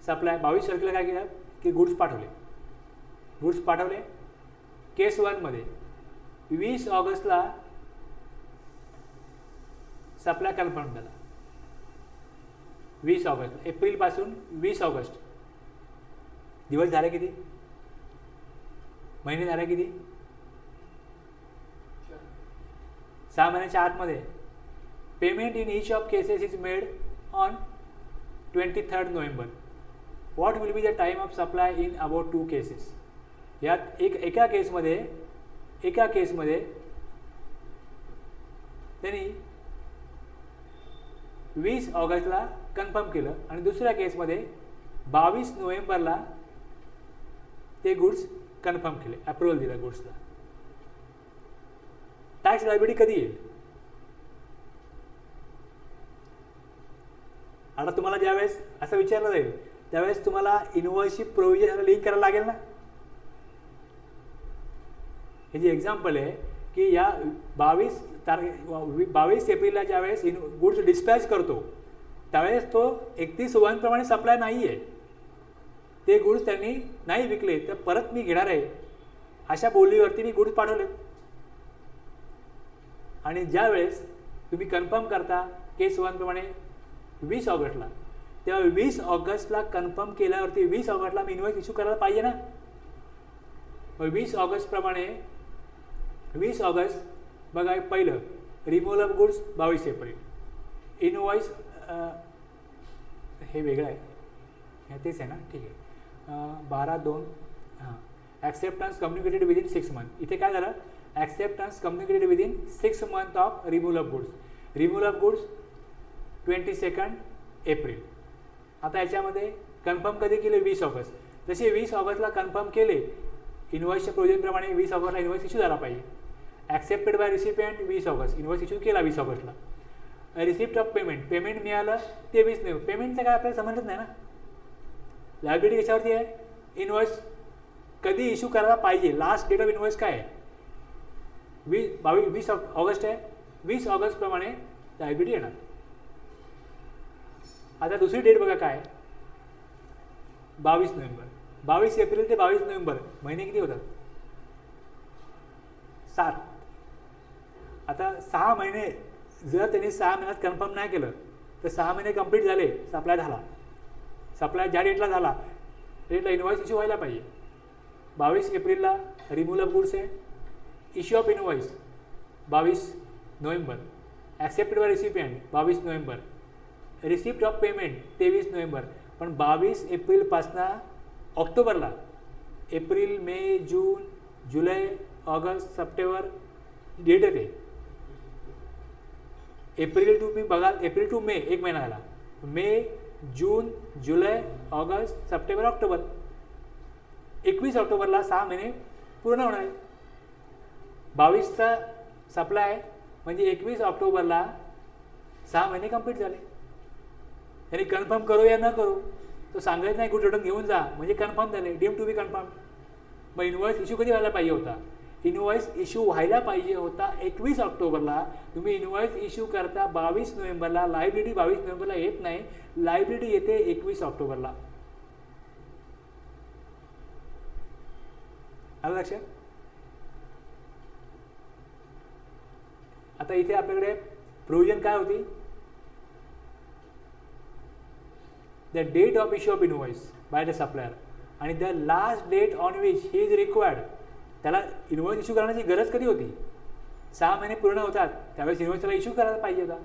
Speaker 1: supply, 22 तारखेला काय केलं की goods पाठवले. केस 1 मध्ये 20 ऑगस्टला supply confirm झाला. 20 ऑगस्ट, एप्रिलपासून 20 ऑगस्ट दिवस झाले किती, महिने झाले किती, 6 महिन्याच्या आतमध्ये. Payment in each of cases is made on 23rd November. What will be the time of supply in about 2 cases. यात एका केसमध्ये त्यांनी 20 ऑगस्टला कन्फर्म केलं आणि दुसऱ्या केसमध्ये 22 नोव्हेंबरला ते गुड्स कन्फर्म केले, अप्रुव्हल दिलं गुड्सला. टॅक्स लायबिलिटी कधी येईल? आता तुम्हाला ज्यावेळेस असं विचारलं जाईल त्यावेळेस तुम्हाला इनवॉइसची प्रोव्हिजन लिंक करायला लागेल ना. हे जे एक्झाम्पल आहे की या 22 एप्रिलला ज्यावेळेस गुड्स डिस्पॅच करतो त्यावेळेस तो 31 प्रमाणे सप्लाय नाही आहे, ते गुड्स त्यांनी नाही विकले तर परत मी घेणार आहे अशा बोलीवरती मी गुड्स पाठवले. आणि ज्यावेळेस तुम्ही कन्फर्म करता केस 1 प्रमाणे 20 ऑगस्टला, तेव्हा 20 ऑगस्टला कन्फर्म केल्यावरती 20 ऑगस्टला मी इनवॉइस इश्यू करायला पाहिजे ना. 20 ऑगस्ट प्रमाणे 20 ऑगस्ट बघा पहिलं removal of goods 22 April, invoice हे वेगळं आहे, हे तेच आहे ना, ठीक आहे. 12/2 हां, ॲक्सेप्टन्स कम्युनिकेटेड विदिन 6 मंथ. इथे काय झालं, acceptance communicated within 6 month of removal of goods. Removal of goods 22 April. आता याच्यामध्ये कन्फर्म कधी केले 20 ऑगस्ट. जसे 20 ऑगस्टला कन्फर्म केले इनवॉइसच्या प्रोव्हिजनप्रमाणे 20 ऑगस्टला इनवॉइस इश्यू झाला पाहिजे. Accepted by recipient 20 August, invoice issue केला 20 ऑगस्टला. रिसिप्ट ऑफ पेमेंट, पेमेंट मिळालं ते 20 नोव्हेंबर. पेमेंटचं काय आपल्याला समजत नाही ना. लायबिलिटी कशावरती आहे, इनवॉइस कधी इश्यू करायला पाहिजे, लास्ट डेट ऑफ इनवॉइस काय आहे 20 ऑगस्ट आहे. 20 ऑगस्ट प्रमाणे लायबिलिटी येणार. आता दुसरी डेट बघा काय, 22 नोव्हेंबर. 22 एप्रिल ते 22 नोव्हेंबर महिने किती होतात, 7. आता 6 महिने जर त्यांनी 6 महिन्यात कन्फर्म नाही केलं तर 6 महिने कंप्लीट झाले, सप्लाय झाला. सप्लाय ज्या डेटला झाला डेटला इनवॉइस इश्यू व्हायला पाहिजे. 22 एप्रिलला रिमूव्हल ऑफ गुड्स आहे, issue of invoice 22 November, accepted by recipient 22 November, receipt of payment 23 November. पण 22 एप्रिलपासनं ऑक्टोबरला April, May, June, July, August, September date येते. एप्रिल टू मी बघाल, एप्रिल टू मे 1 महिना झाला. May, June, July, August, September, October. 21 ऑक्टोबरला 6 महिने पूर्ण होणार आहे. 22चा सप्लाय म्हणजे 21 ऑक्टोबरला 6 महिने कंप्लीट झाले. त्यांनी कन्फर्म करो या न करो तो सांगायचं नाही, गुड रिटर्न घेऊन जा म्हणजे कन्फर्म झाले, डीम टू बी कन्फर्म. मग इनवॉइस इश्यू कधी व्हायला पाहिजे होता, इनवॉइस इश्यू व्हायला पाहिजे होता 21 ऑक्टोबरला. तुम्ही इनवॉइस इश्यू करता 22 नोव्हेंबरला, लायबिलिटी 22 नोव्हेंबरला येत नाही, लायबिलिटी येते 21 ऑक्टोबरला. आलं लक्षात. आता इथे आपल्याकडे प्रोव्हिजन काय होती, the date of issue of invoice by the supplier आणि the last date on which he is required. त्याला इनवॉइस इश्यू करण्याची गरज कधी होती, 6 महिने पूर्ण होतात त्यावेळेस इनवॉइस त्याला इश्यू करायला पाहिजे होता.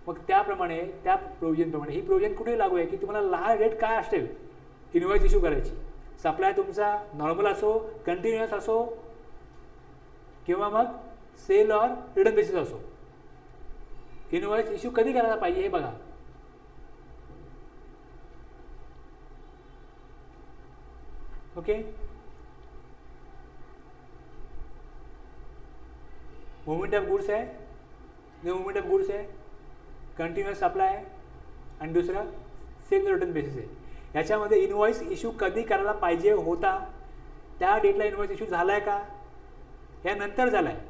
Speaker 1: मग त्याप्रमाणे त्या प्रोव्हिजनप्रमाणे ही प्रोव्हिजन कुठे लागू आहे की तुम्हाला लास्ट डेट काय असेल इनवॉइस इश्यू करायची. सप्लाय तुमचा नॉर्मल असो, कंटिन्युअस असो किंवा मग सेल ऑर रिटर्न बेसिस असो, इनवॉइस इश्यू कधी करायला पाहिजे हे बघा. ओके, मुवमेंट ऑफ गुड्स आहे, मुवमेंट ऑफ गुड्स आहे, कंटिन्युअस सप्लाय आहे आणि दुसरा सेल रिटर्न बेसिस आहे. याच्यामध्ये इनवॉइस इश्यू कधी करायला पाहिजे होता, त्या डेटला इनवॉइस इश्यू झाला आहे का, यानंतर झाला आहे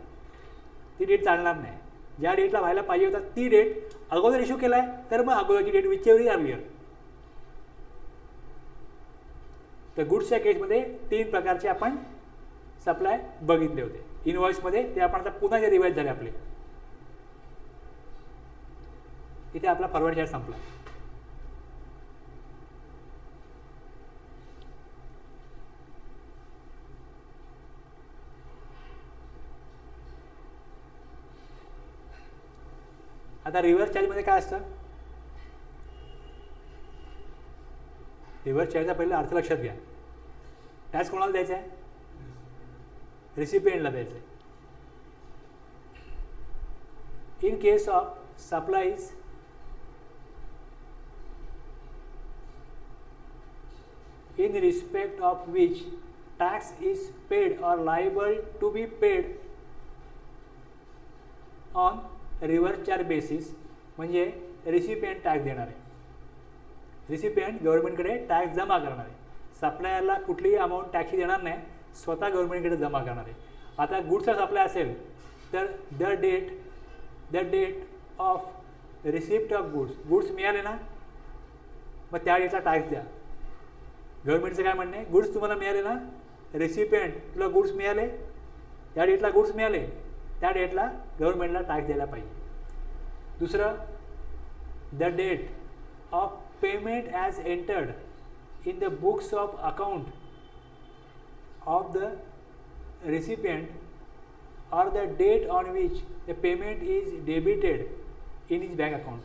Speaker 1: ती डेट चालणार नाही. ज्या डेटला व्हायला पाहिजे होता ती डेट अगोदर इश्यू केला आहे तर मग अगोदरची डेट विच एव्हरी अर्लियर. तर गुड्सच्या केसमध्ये 3 प्रकारचे आपण सप्लाय बघितले होते इनवॉइसमध्ये, ते आपण आता पुन्हा जे रिवाइज झाले आपले. इथे आपला फॉरवर्ड चार्ज संपला. आता रिव्हर्स चार्जमध्ये काय असतं, रिव्हर्स चार्जचा पहिला अर्थ लक्षात घ्या. टॅक्स कोणाला द्यायचा आहे, रिसिपियंटला द्यायचं आहे. In case of supplies in respect of which tax is paid or liable to be paid on reverse charge basis, म्हणजे रिसिपियंट टॅक्स देणार आहे. रिसिपियंट गव्हर्नमेंटकडे टॅक्स जमा करणार आहे. सप्लायरला कुठलीही अमाऊंट टॅक्सची देणार नाही, स्वतः गव्हर्नमेंटकडे जमा करणार आहे. आता गुड्सचा सप्लाय असेल तर the date of receipt of goods मिळाले ना, मग त्या डेटला टॅक्स द्या. गव्हर्नमेंटचं काय म्हणणं आहे, गुड्स तुम्हाला मिळाले ना, रेसिपियंट तुला गुड्स मिळाले, त्या डेटला गुड्स मिळाले, त्या डेटला गव्हर्नमेंटला टॅक्स द्यायला पाहिजे. दुसरं, the date of payment as entered in the books of account of the recipient or the date on which the payment is debited in his bank account,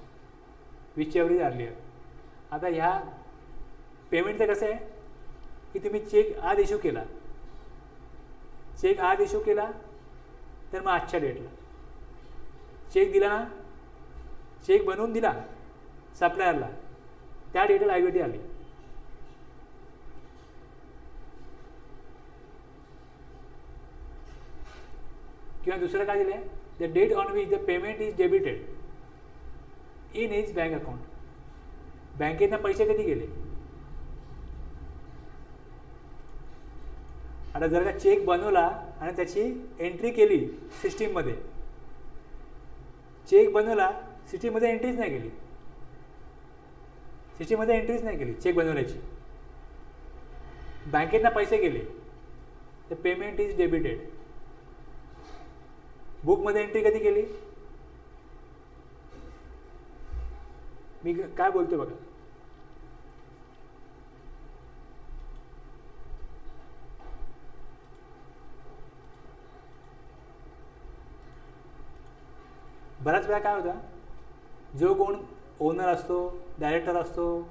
Speaker 1: whichever is earlier. आता ह्या पेमेंटचं कसं आहे की तुम्ही चेक आज issue केला, तर मग आजच्या डेटला चेक दिला ना, चेक बनवून दिला सप्लायरला, त्या डेटला लायबिलिटी आली. किंवा दुसरं काय दिलं आहे, the date on which the payment is debited in his bank account. बँकेतनं पैसे कधी गेले. आता जर का चेक बनवला आणि त्याची एंट्री केली सिस्टीममध्ये, चेक बनवला सिस्टीममध्ये एंट्रीच नाही केली, चेक बनवल्याची, बँकेतनं पैसे गेले, द पेमेंट इज डेबिटेड. बुकमध्ये एंट्री कधी केली, मी काय बोलतो बघा. बऱ्याच वेळा काय होतं, जो कोण ओनर असतो, डायरेक्टर असतो,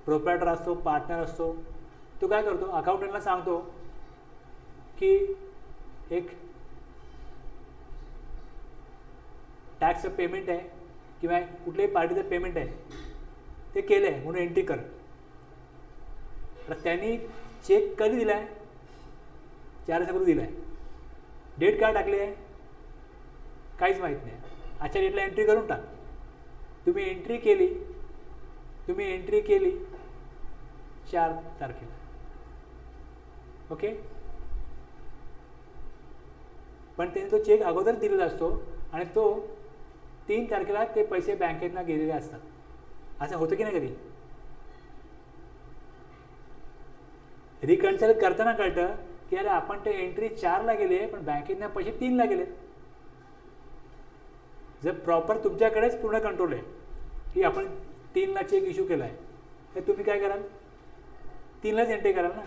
Speaker 1: प्रोप्रायटर असतो, पार्टनर असतो, तो काय करतो, अकाउंटंटला सांगतो की एक टॅक्सचं पेमेंट आहे किंवा कुठल्याही पार्टीचं पेमेंट आहे ते केलं आहे म्हणून एंट्री कर. तर त्यांनी चेक कधी दिला आहे, 4 दिवसापूर्वी दिला आहे, डेट काय टाकली आहे काहीच माहीत नाही, आजच्या डेटला एंट्री करून टाक. तुम्ही एंट्री केली 4 तारखेला, ओके. पण त्यांनी तो चेक अगोदर दिलेला असतो आणि तो 3 तारखेला ते पैसे बँकेतनं गेलेले असतात. असं होतं की नाही कधी. रिकन्साईल करताना कळतं की अरे आपण ते एंट्री 4ला गेले पण बँकेतनं पैसे 3ला गेलेत. जर प्रॉपर तुमच्याकडेच पूर्ण कंट्रोल आहे की आपण 3ला चेक इश्यू केला आहे, तर तुम्ही काय कराल, 3लाच एंट्री कराल ना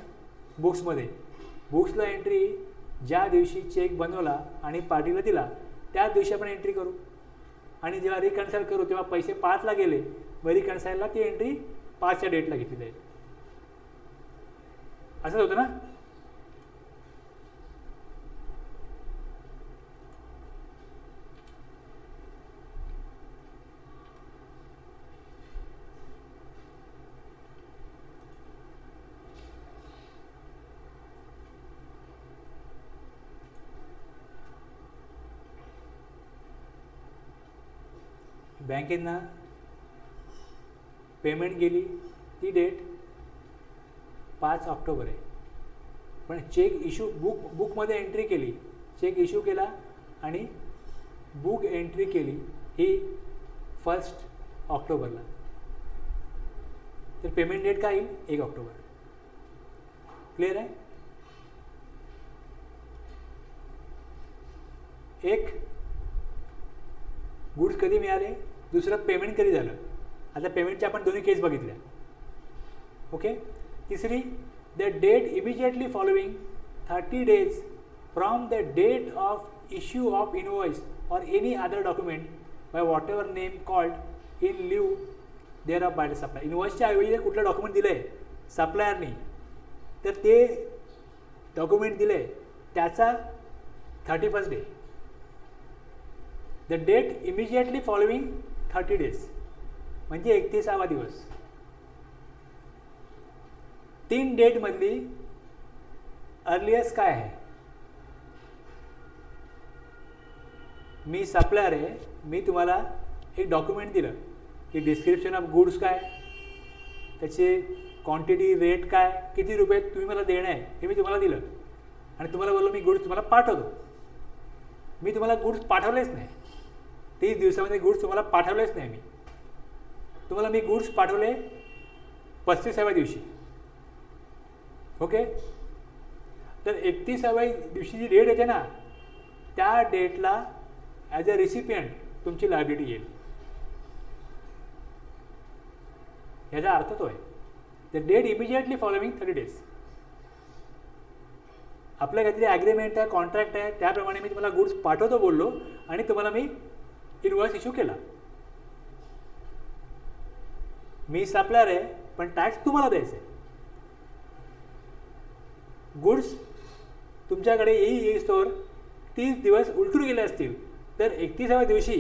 Speaker 1: बुक्समध्ये. बुक्सला एंट्री ज्या दिवशी चेक बनवला आणि पार्टीला दिला त्याच दिवशी आपण एंट्री करू, आणि जेव्हा रिकन्साईल करू तेव्हा पैसे 5ला गेले, मग रिकन्साईलला ती एंट्री 5च्या डेटला घेतली जाईल. असंच होतं ना. बँकेनं पेमेंट गेली, ती डेट 5 ऑक्टोबर आहे, पण चेक इश्यू बुकमध्ये एंट्री केली, चेक इश्यू केला आणि बुक एंट्री केली ही 1 ऑक्टोबरला, तर पेमेंट डेट काय येईल 1 ऑक्टोबर. क्लिअर आहे. एक गुड्स कधी मिळाले, दुसरं पेमेंट कधी झालं. आता पेमेंटच्या आपण दोन्ही केस बघितल्या, ओके. तिसरी, the date immediately following 30 days from the date of issue of invoice or any other document by whatever name called in lieu thereof by the supply. इनवॉइसच्या ऐवजी जर कुठलं डॉक्युमेंट दिलं आहे सप्लायरनी, तर ते डॉक्युमेंट दिलं आहे त्याचा 31st day. The date immediately following 30 days म्हणजे 31वा दिवस. 3 डेटमधली अर्लिएस्ट काय आहे? मी सप्लायर आहे, मी तुम्हाला एक डॉक्युमेंट दिलं की डिस्क्रिप्शन ऑफ गुड्स काय, त्याचे क्वांटिटी, रेट काय, किती रुपये तुम्ही मला देणं आहे हे मी तुम्हाला दिलं आणि तुम्हाला बोललो मी गुड्स तुम्हाला पाठवतो. मी तुम्हाला गुड्स पाठवलेच नाही, 30 दिवसामध्ये गुड्स तुम्हाला पाठवलेच नाही. तुम्हाला मी गुड्स पाठवले 35व्या दिवशी. ओके, तर 31व्या दिवशी जी डेट येते ना, त्या डेटला ॲज अ रिसिपियंट तुमची लायबिलिटी येईल. याचा अर्थ तो आहे the date immediately following 30 days. आपल्या काहीतरी ॲग्रीमेंट आहे, कॉन्ट्रॅक्ट आहे, त्याप्रमाणे मी तुम्हाला गुड्स पाठवतो बोललो आणि तुम्हाला मी इनवॉइस इश्यू केला. मी सप्लायर आहे पण टॅक्स तुम्हाला द्यायचा आहे. गुड्स तुमच्याकडे येईस्तोवर 30 दिवस उलटून गेले असतील तर 31व्या दिवशी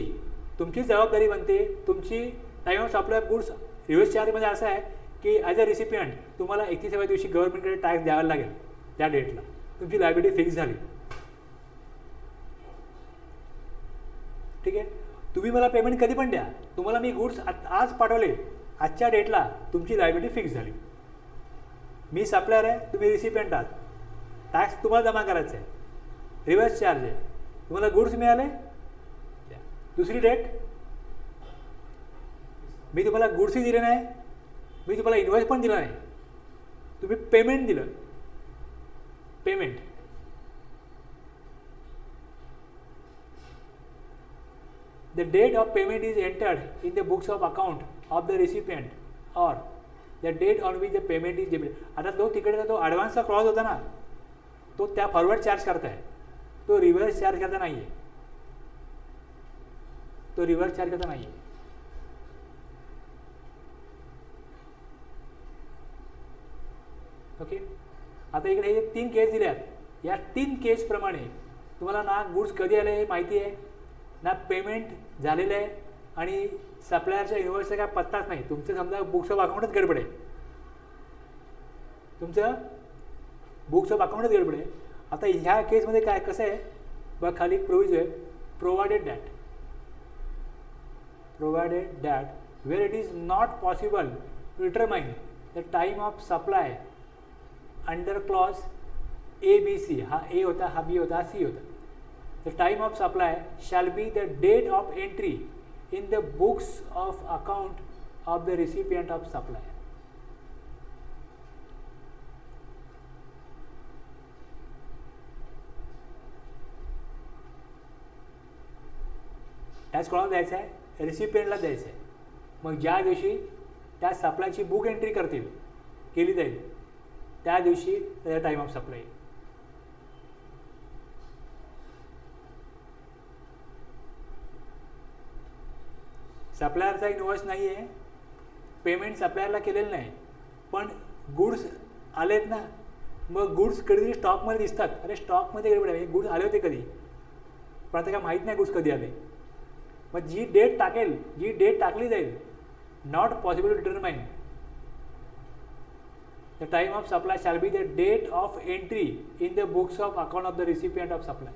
Speaker 1: तुमची जबाबदारी बनते. तुमची time of supply of goods reverse चार्जमध्ये असं आहे की ॲज अ रिसिपियंट तुम्हाला 31व्या दिवशी गव्हर्नमेंटकडे टॅक्स द्यावा लागेल. त्या डेटला तुमची लायबिलिटी फिक्स झाली. ठीक आहे, तुम्ही मला पेमेंट कधी पण द्या, तुम्हाला मी गुड्स आज पाठवले, आजच्या डेटला तुमची लायबिलिटी फिक्स झाली. मी सप्लायर आहे, तुम्ही रिसिपियंट आहात, टॅक्स तुम्हाला जमा करायचा आहे, रिव्हर्स चार्ज आहे, तुम्हाला गुड्स मिळाले. दुसरी डेट, मी तुम्हाला गुड्सही दिले नाही, मी तुम्हाला इनवॉइस पण दिला नाही, तुम्ही पेमेंट दिलं. Payment the date of payment is entered in the books of account of the recipient or the date on which the payment is debited. आता तो तिकडे तो ॲडव्हान्सचा क्लॉज होता ना, तो त्या फॉरवर्ड चार्ज करताय, तो रिव्हर्स चार्ज करता नाही आहे. तो रिव्हर्स चार्ज करता नाही आहे. ओके, आता इकडे हे 3 केस दिल्यात. या 3 केसप्रमाणे तुम्हाला ना गुड्स कधी आले हे माहिती आहे, ना पेमेंट झालेलं आहे आणि सप्लायरच्या इनवॉइसचा काय पत्ताच नाही. तुमचं समजा बुक्स ऑफ अकाउंटच गडबड आहे, तुमचं बुक्स ऑफ अकाउंटच गडबड आहे. आता ह्या केसमध्ये काय कसं आहे बघ, खाली प्रोव्हिजन आहे, provided that where it is not possible to determine the time of supply under clause ABC. हा A होता, हा B होता, हा C होता. The time of supply shall be the date of entry in the books of account of the recipient of supply. Tax कोणाला द्यायचा आहे? रिसिपियंटला द्यायचं आहे. मग ज्या दिवशी त्या सप्लायची बुक एंट्री केली जाईल त्या दिवशी त्याचा टाईम ऑफ सप्लाय. सप्लायरचा इनवॉइस नाही आहे, पेमेंट सप्लायरला केलेलं नाही, पण गुड्स आलेत ना, मग गुड्स कधीतरी स्टॉकमध्ये दिसतात. अरे स्टॉकमध्ये गडबड आहे, गुड्स आले होते कधी, पण आता काय माहीत नाही गुड्स कधी आले. मग जी डेट टाकली जाईल, not possible to determine the time of supply shall be the date of entry in the books of account of the recipient of supply.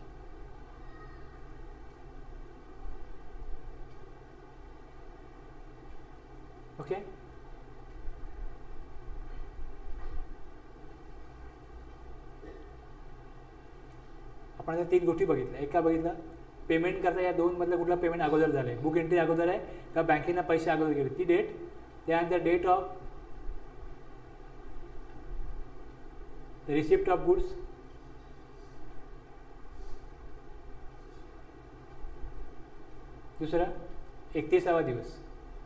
Speaker 1: Okay, आपण आता 3 गोष्टी बघितल्या. एका बघितलं पेमेंट करता, या 2 मधलं कुठला पेमेंट अगोदर झालं आहे, बुक एंट्री अगोदर आहे का बँकेनं पैसे अगोदर गेले, ती डेट. त्यानंतर date of the receipt of goods, दुसरा 31वा दिवस.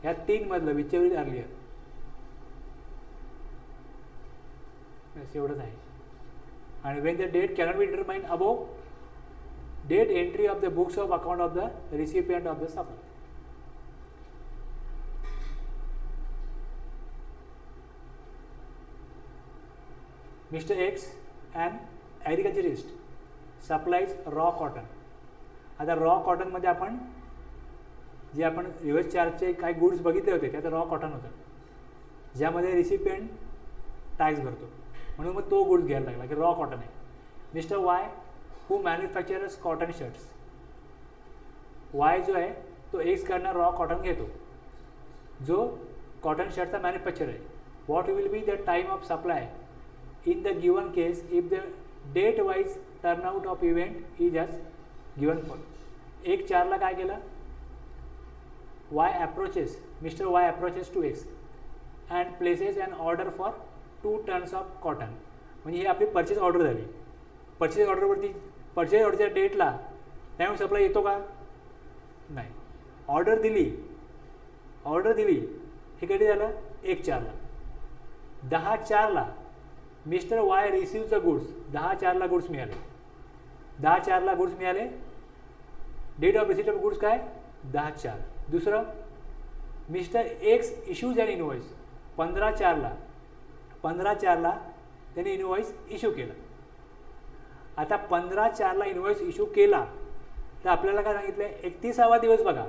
Speaker 1: ह्या 3 मधलं विचेवर अर्लियर, एवढंच आहे. आणि when the date cannot be determine above date entry of the books of account of the recipient of the supply. Mister X and agriculturist supplies raw cotton. आता raw कॉटनमध्ये आपण रिव्हर्स चार्जचे काही goods बघितले होते, त्यात रॉ कॉटन होतं ज्यामध्ये recipient tax भरतो.
Speaker 2: म्हणून मग तो गुड्स घ्यायला लागला की रॉ कॉटन आहे. मिस्टर वाय हू मॅन्युफॅक्चरर्स कॉटन शर्ट्स. वाय जो आहे तो एक्सकडनं रॉ कॉटन घेतो जो कॉटन शर्टचा मॅन्युफॅक्चर आहे. What will be the time of supply in the given case if the date wise turnout of event is as given for. 1/4ला काय केलं, Y approaches mister Y approaches to X and places an order for 2 tons of cotton. म्हणजे ही आपली purchase order झाली. Purchase ऑर्डरवरती purchase ऑर्डरच्या डेटला टाईम सप्लाय येतो का, नाही. ऑर्डर दिली हे कधी झालं, 1/4ला. 10/4ला mister Y receive the goods. 10/4ला गुड्स मिळाले. 10/4ला गुड्स मिळाले. Date of receipt of goods काय, 10/4. दुसरं, mister X issues and invoice. 15/4ला त्यांनी इनवॉइस इश्यू केला. आता 15/4ला इनवॉइस इश्यू केला तर आपल्याला काय सांगितलं आहे, 31वा दिवस बघा.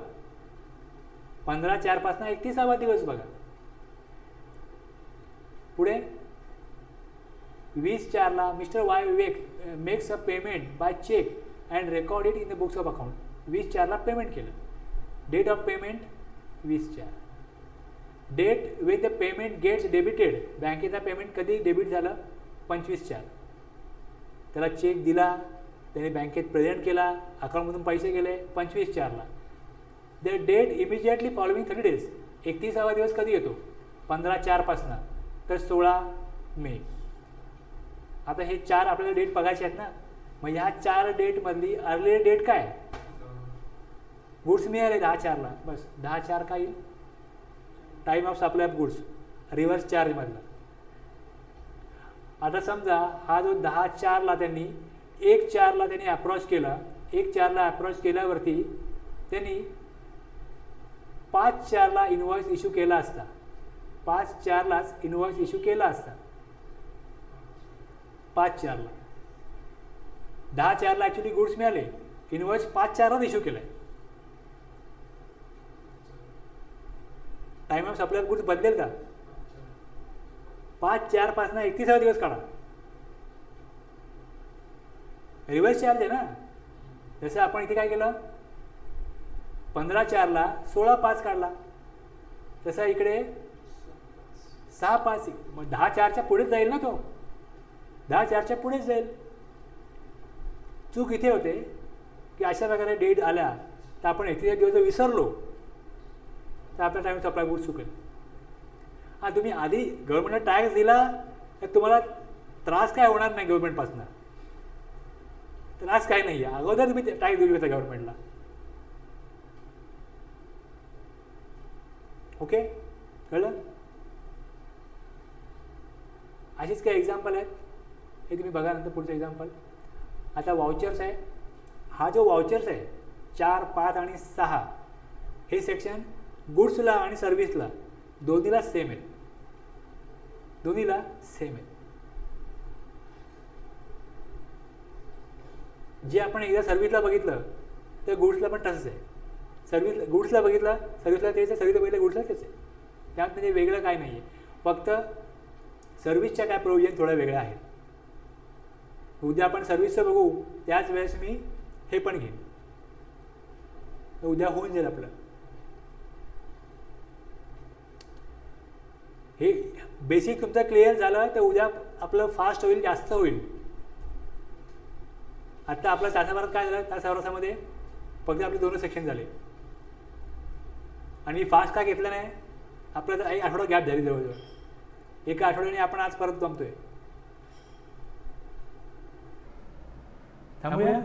Speaker 2: 15/4 31वा दिवस बघा. पुढे 20/4ला mister Y makes a payment by cheque and record it in the books of account. 20/4ला पेमेंट केलं. Date of payment 20/4. Date with the payment gets debited. बँकेचा पेमेंट कधी डेबिट झालं, 25/4. त्याला चेक दिला, त्याने बँकेत प्रेझेंट केला, अकाउंटमधून पैसे गेले 25/4ला. The date immediately following 30 days. 31वा दिवस कधी येतो, 15/4 तर 16 मे. आता हे 4 आपल्याला डेट बघायचे आहेत ना. मग ह्या 4 डेटमधली अर्ली डेट काय, गुड्स मिळाले 10/4ला. बस 10/4 काय येईल, time of supply of goods reverse चार्जमधला. आता समजा हा जो 10/4ला त्यांनी 1/4ला त्यांनी अप्रोच केला. 1/4ला अप्रोच केल्यावरती त्यांनी 5/4ला इनवॉइस इश्यू केला असता. 5/4लाच इनवॉइस इश्यू केला असता. 5/4ला 10/4ला ॲक्च्युली गुड्स मिळाले, इनवॉइस 5/4लाच इश्यू केला आहे. Time of supply of goods बदलेल का, 5/4 31वा दिवस काढा. रिव्हर्स चार्ज आहे ना. जसं आपण इथे काय केलं, 15/4ला 16/5 काढला, तसा इकडे 6/5. मग 10/4च्या पुढेच जाईल ना तो, 10/4च्या पुढेच जाईल. चूक इथे होते की अशा प्रकारे डेट आल्या तर आपण 31 दिवस जर विसरलो तर आपला टाईम सप्लाय गुड चुकेल. हां, तुम्ही आधी गव्हर्नमेंटला टॅक्स दिला तर तुम्हाला त्रास काय होणार नाही. गव्हर्नमेंटपासून त्रास काय नाही आहे. अगोदर तुम्ही टॅक्स देऊ शकता गव्हर्नमेंटला. ओके, कळलं. अशीच काही एक्झाम्पल आहेत, हे तुम्ही बघा नंतर पुढचं एक्झाम्पल. आता वाउचर्स आहे. हा जो वाउचर्स आहे 4, 5 आणि 6 हे सेक्शन गुड्सला आणि सर्व्हिसला दोन्हीला सेम आहे. जे आपण एकदा सर्व्हिसला बघितलं तर गुड्सला पण तसंच आहे. गुड्सला बघितलं सर्व्हिसला तेच आहे, सर्व्हिसला बघितलं गुड्सला तेच आहे. त्यात म्हणजे वेगळं काय नाही आहे. फक्त सर्व्हिसच्या काय प्रोव्हिजन थोड्या वेगळ्या आहेत. उद्या आपण सर्व्हिसचं बघू, त्याच वेळेस मी हे पण घेईन. उद्या होऊन जाईल आपलं. हे बेसिक तुमचं क्लिअर झालं तर उद्या आपलं फास्ट होईल, जास्त होईल. आत्ता आपलं तासाभरात काय झालं, तासाभरामध्ये फक्त आपले 2 सेक्शन झाले. आणि फास्ट का घेतलं नाही, आपल्याला 1 आठवडा गॅप झाली जवळजवळ. 1 आठवड्याने आपण आज परत जमतोय.
Speaker 1: थांबूया.